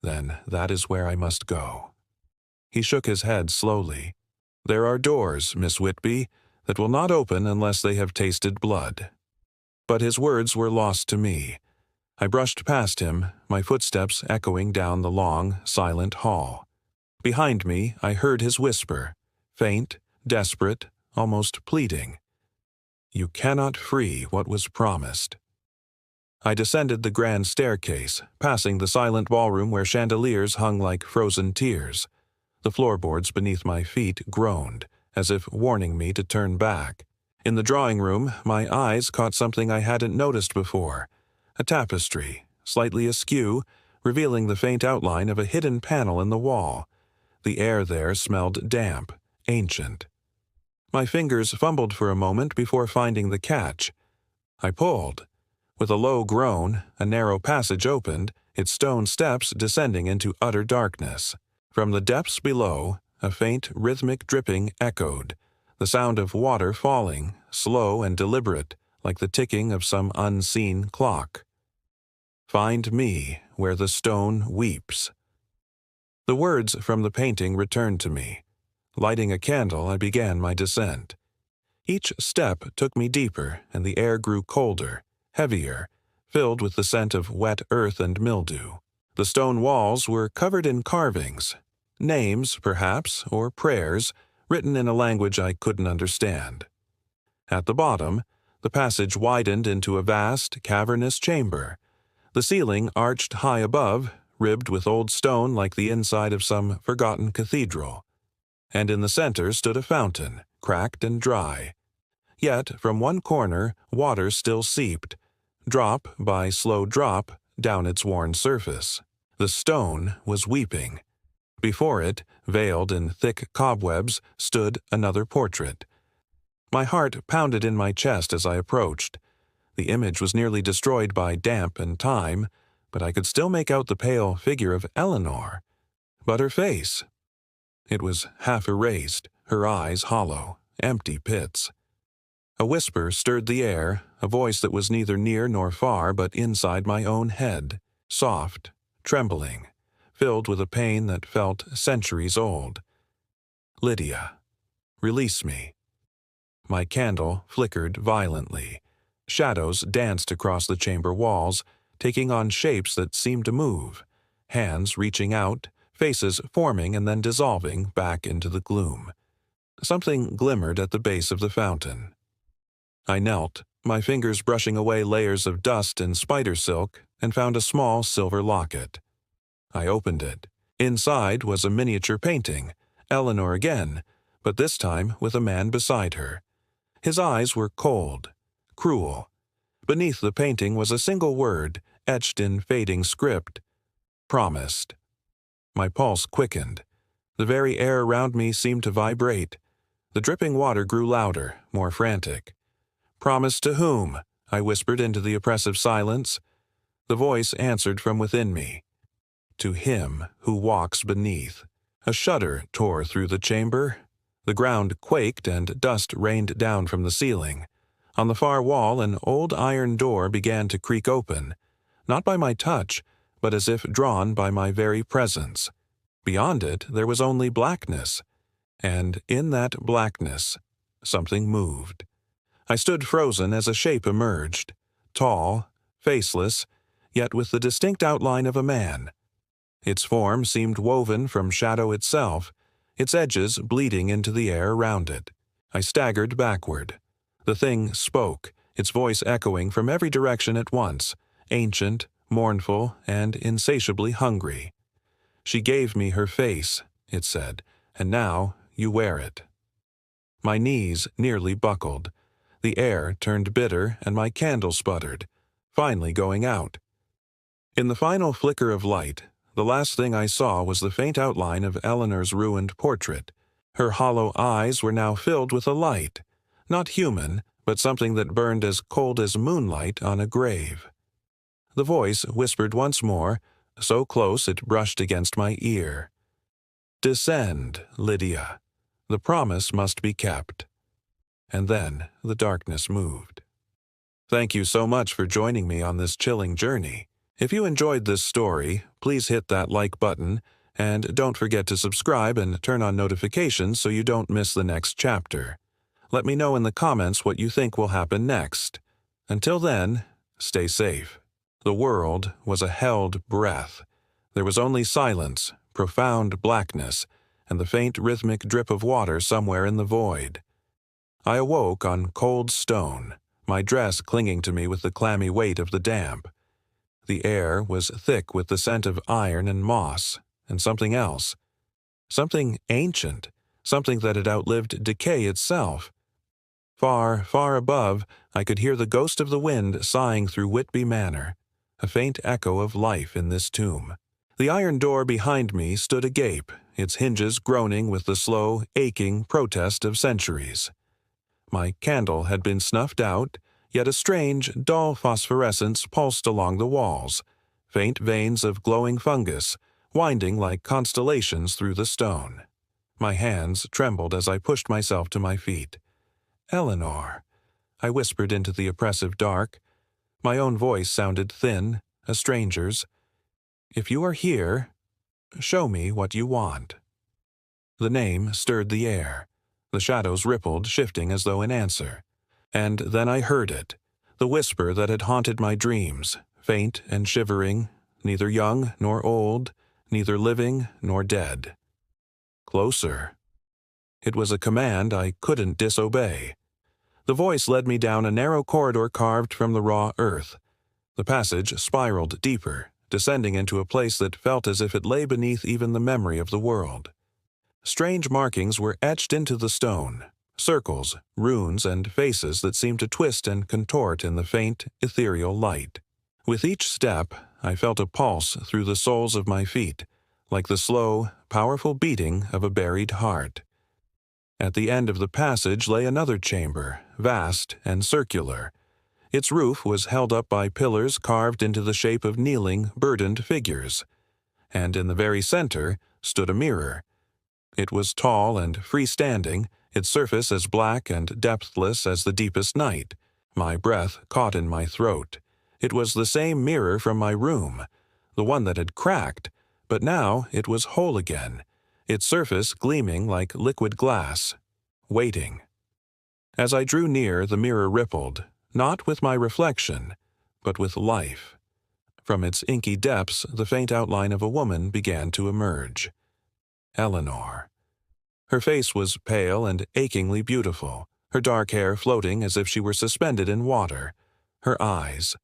Speaker 1: "Then that is where I must go." He shook his head slowly. "There are doors, Miss Whitby, that will not open unless they have tasted blood." But his words were lost to me. I brushed past him, my footsteps echoing down the long, silent hall. Behind me, I heard his whisper, faint, desperate, almost pleading. "You cannot free what was promised." I descended the grand staircase, passing the silent ballroom where chandeliers hung like frozen tears. The floorboards beneath my feet groaned, as if warning me to turn back. In the drawing room, my eyes caught something I hadn't noticed before. A tapestry, slightly askew, revealing the faint outline of a hidden panel in the wall. The air there smelled damp, ancient. My fingers fumbled for a moment before finding the catch. I pulled. With a low groan, a narrow passage opened, its stone steps descending into utter darkness. From the depths below, a faint rhythmic dripping echoed, the sound of water falling, slow and deliberate, like the ticking of some unseen clock. "Find me where the stone weeps." The words from the painting returned to me. Lighting a candle, I began my descent. Each step took me deeper, and the air grew colder, heavier, filled with the scent of wet earth and mildew. The stone walls were covered in carvings, names, perhaps, or prayers, written in a language I couldn't understand. At the bottom, the passage widened into a vast, cavernous chamber. The ceiling arched high above, ribbed with old stone like the inside of some forgotten cathedral. And in the center stood a fountain, cracked and dry. Yet from one corner water still seeped, drop by slow drop, down its worn surface. The stone was weeping. Before it, veiled in thick cobwebs, stood another portrait. My heart pounded in my chest as I approached. The image was nearly destroyed by damp and time, but I could still make out the pale figure of Eleanor. But her face, it was half erased, her eyes hollow, empty pits. A whisper stirred the air, a voice that was neither near nor far but inside my own head, soft, trembling, filled with a pain that felt centuries old. "Lydia, release me." My candle flickered violently. Shadows danced across the chamber walls, taking on shapes that seemed to move, hands reaching out, faces forming and then dissolving back into the gloom. Something glimmered at the base of the fountain. I knelt, my fingers brushing away layers of dust and spider silk, and found a small silver locket. I opened it. Inside was a miniature painting, Eleanor again, but this time with a man beside her. His eyes were cold, cruel. Beneath the painting was a single word, etched in fading script: "Promised." My pulse quickened. The very air around me seemed to vibrate. The dripping water grew louder, more frantic. "Promise to whom?" I whispered into the oppressive silence. The voice answered from within me. "To him who walks beneath." A shudder tore through the chamber. The ground quaked and dust rained down from the ceiling. On the far wall, an old iron door began to creak open, not by my touch, but as if drawn by my very presence. Beyond it, there was only blackness, and in that blackness, something moved. I stood frozen as a shape emerged, tall, faceless, yet with the distinct outline of a man. Its form seemed woven from shadow itself, its edges bleeding into the air around it. I staggered backward. The thing spoke, its voice echoing from every direction at once, ancient, mournful, and insatiably hungry. "She gave me her face," it said, "and now you wear it." My knees nearly buckled. The air turned bitter and my candle sputtered, finally going out. In the final flicker of light, the last thing I saw was the faint outline of Eleanor's ruined portrait. Her hollow eyes were now filled with a light, not human, but something that burned as cold as moonlight on a grave. The voice whispered once more, so close it brushed against my ear. "Descend, Lydia. The promise must be kept." And then the darkness moved. Thank you so much for joining me on this chilling journey. If you enjoyed this story, please hit that like button, and don't forget to subscribe and turn on notifications so you don't miss the next chapter. Let me know in the comments what you think will happen next. Until then, stay safe. The world was a held breath. There was only silence, profound blackness, and the faint rhythmic drip of water somewhere in the void. I awoke on cold stone, my dress clinging to me with the clammy weight of the damp. The air was thick with the scent of iron and moss, and something else. Something ancient, something that had outlived decay itself. Far, far above, I could hear the ghost of the wind sighing through Whitby Manor, a faint echo of life in this tomb. The iron door behind me stood agape, its hinges groaning with the slow, aching protest of centuries. My candle had been snuffed out, yet a strange, dull phosphorescence pulsed along the walls, faint veins of glowing fungus, winding like constellations through the stone. My hands trembled as I pushed myself to my feet. "Eleanor," I whispered into the oppressive dark. My own voice sounded thin, a stranger's. "If you are here, show me what you want." The name stirred the air. The shadows rippled, shifting as though in answer. And then I heard it, the whisper that had haunted my dreams, faint and shivering, neither young nor old, neither living nor dead. Closer. It was a command I couldn't disobey. The voice led me down a narrow corridor carved from the raw earth. The passage spiraled deeper, descending into a place that felt as if it lay beneath even the memory of the world. Strange markings were etched into the stone, circles, runes, and faces that seemed to twist and contort in the faint, ethereal light. With each step, I felt a pulse through the soles of my feet, like the slow, powerful beating of a buried heart. At the end of the passage lay another chamber, vast and circular. Its roof was held up by pillars carved into the shape of kneeling, burdened figures, and in the very center stood a mirror. It was tall and freestanding, its surface as black and depthless as the deepest night. My breath caught in my throat. It was the same mirror from my room, the one that had cracked, but now it was whole again, its surface gleaming like liquid glass, waiting. As I drew near, the mirror rippled, not with my reflection, but with life. From its inky depths, the faint outline of a woman began to emerge. Eleanor. Her face was pale and achingly beautiful, her dark hair floating as if she were suspended in water. Her eyes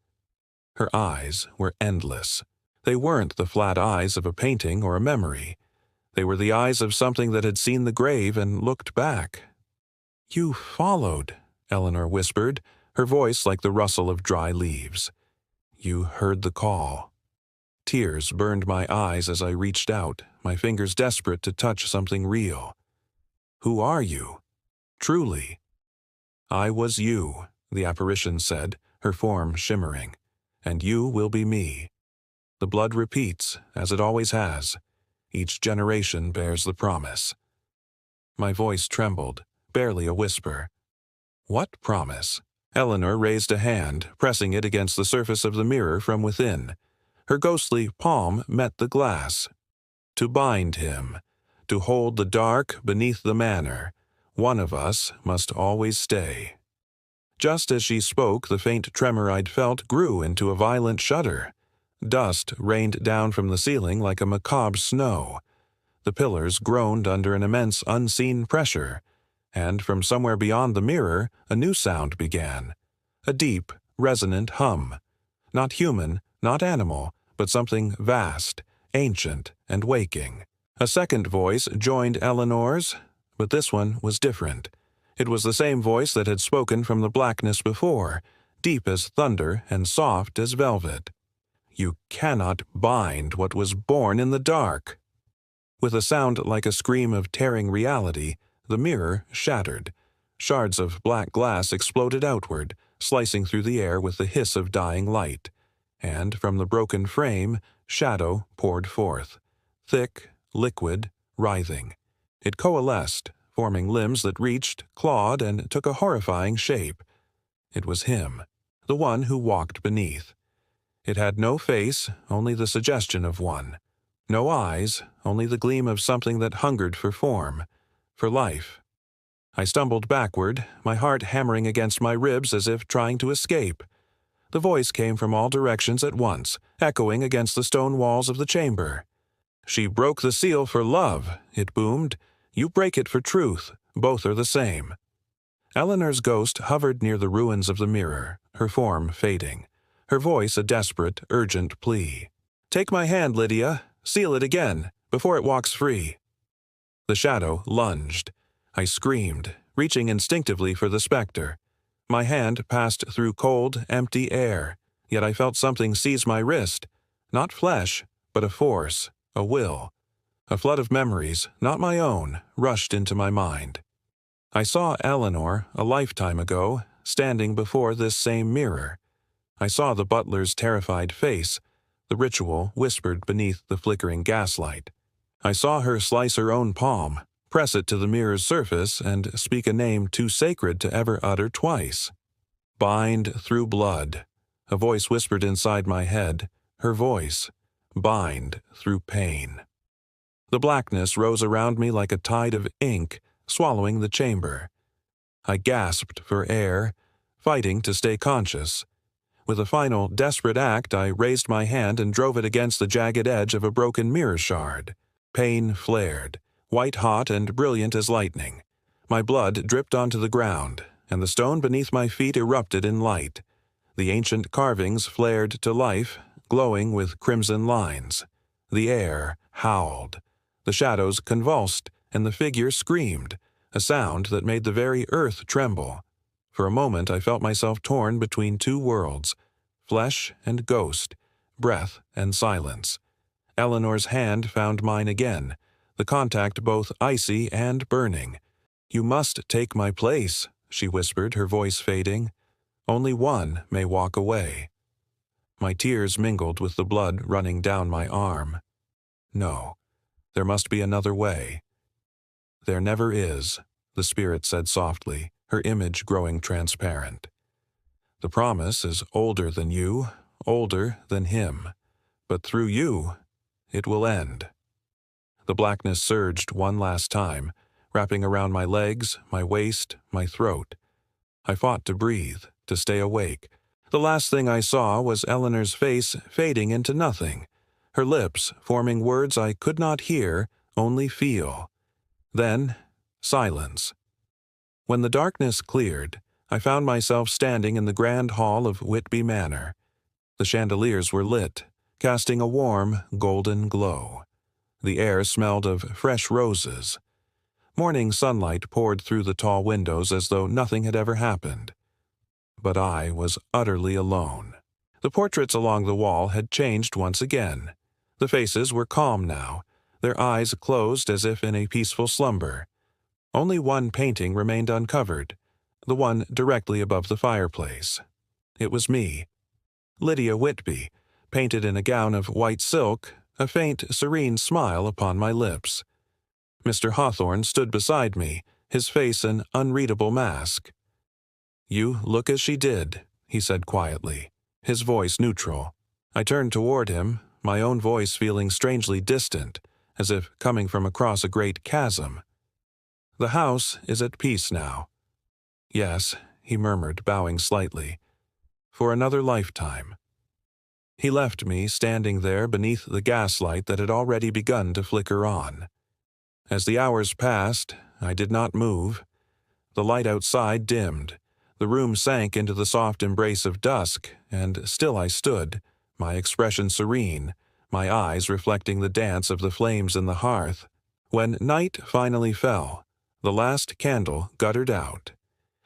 Speaker 1: were endless. They weren't the flat eyes of a painting or a memory. They were the eyes of something that had seen the grave and looked back. "You followed," Eleanor whispered, her voice like the rustle of dry leaves. "You heard the call." Tears burned my eyes as I reached out, my fingers desperate to touch something real. "Who are you? Truly?" "I was you," the apparition said, her form shimmering. "And you will be me. The blood repeats, as it always has. Each generation bears the promise." My voice trembled, barely a whisper. "What promise?" Eleanor raised a hand, pressing it against the surface of the mirror from within. Her ghostly palm met the glass. "To bind him, to hold the dark beneath the manor. One of us must always stay." Just as she spoke, the faint tremor I'd felt grew into a violent shudder. Dust rained down from the ceiling like a macabre snow. The pillars groaned under an immense unseen pressure, and from somewhere beyond the mirror a new sound began. A deep, resonant hum. Not human, not animal, but something vast, ancient, and waking. A second voice joined Eleanor's, but this one was different. It was the same voice that had spoken from the blackness before, deep as thunder and soft as velvet. "You cannot bind what was born in the dark." With a sound like a scream of tearing reality, the mirror shattered. Shards of black glass exploded outward, slicing through the air with the hiss of dying light. And from the broken frame, shadow poured forth. Thick, liquid, writhing. It coalesced, forming limbs that reached, clawed, and took a horrifying shape. It was him, the one who walked beneath. It had no face, only the suggestion of one. No eyes, only the gleam of something that hungered for form, for life. I stumbled backward, my heart hammering against my ribs as if trying to escape. The voice came from all directions at once, echoing against the stone walls of the chamber. "She broke the seal for love," it boomed. "You break it for truth. Both are the same." Eleanor's ghost hovered near the ruins of the mirror, her form fading. Her voice a desperate, urgent plea. "Take my hand, Lydia. Seal it again, before it walks free." The shadow lunged. I screamed, reaching instinctively for the specter. My hand passed through cold, empty air, yet I felt something seize my wrist. Not flesh, but a force, a will. A flood of memories, not my own, rushed into my mind. I saw Eleanor, a lifetime ago, standing before this same mirror. I saw the butler's terrified face, the ritual whispered beneath the flickering gaslight. I saw her slice her own palm, press it to the mirror's surface, and speak a name too sacred to ever utter twice. "Bind through blood," a voice whispered inside my head, her voice. "Bind through pain." The blackness rose around me like a tide of ink, swallowing the chamber. I gasped for air, fighting to stay conscious. With a final, desperate act, I raised my hand and drove it against the jagged edge of a broken mirror shard. Pain flared, white-hot and brilliant as lightning. My blood dripped onto the ground, and the stone beneath my feet erupted in light. The ancient carvings flared to life, glowing with crimson lines. The air howled. The shadows convulsed, and the figure screamed, a sound that made the very earth tremble. For a moment I felt myself torn between two worlds, flesh and ghost, breath and silence. Eleanor's hand found mine again, the contact both icy and burning. "You must take my place," she whispered, her voice fading. "Only one may walk away." My tears mingled with the blood running down my arm. No, there must be another way. "There never is," the spirit said softly, her image growing transparent. "The promise is older than you, older than him, but through you, it will end." The blackness surged one last time, wrapping around my legs, my waist, my throat. I fought to breathe, to stay awake. The last thing I saw was Eleanor's face fading into nothing, her lips forming words I could not hear, only feel. Then, silence. When the darkness cleared, I found myself standing in the grand hall of Whitby Manor. The chandeliers were lit, casting a warm, golden glow. The air smelled of fresh roses. Morning sunlight poured through the tall windows as though nothing had ever happened. But I was utterly alone. The portraits along the wall had changed once again. The faces were calm now, their eyes closed as if in a peaceful slumber. Only one painting remained uncovered, the one directly above the fireplace. It was me, Lydia Whitby, painted in a gown of white silk, a faint, serene smile upon my lips. Mr. Hawthorne stood beside me, his face an unreadable mask. "You look as she did," he said quietly, his voice neutral. I turned toward him, my own voice feeling strangely distant, as if coming from across a great chasm. "The house is at peace now." "Yes," he murmured, bowing slightly. "For another lifetime." He left me standing there beneath the gaslight that had already begun to flicker on. As the hours passed, I did not move. The light outside dimmed. The room sank into the soft embrace of dusk, and still I stood, my expression serene, my eyes reflecting the dance of the flames in the hearth. When night finally fell, the last candle guttered out.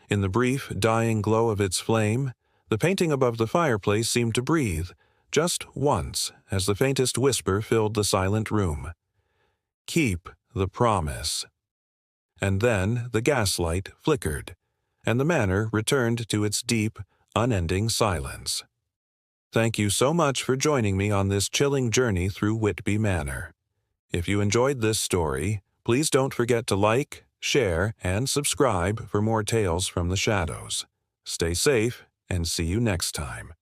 Speaker 1: In the brief, dying glow of its flame, the painting above the fireplace seemed to breathe, just once, as the faintest whisper filled the silent room. "Keep the promise." And then the gaslight flickered, and the manor returned to its deep, unending silence. Thank you so much for joining me on this chilling journey through Whitby Manor. If you enjoyed this story, please don't forget to like, share, and subscribe for more tales from the shadows. Stay safe, and see you next time.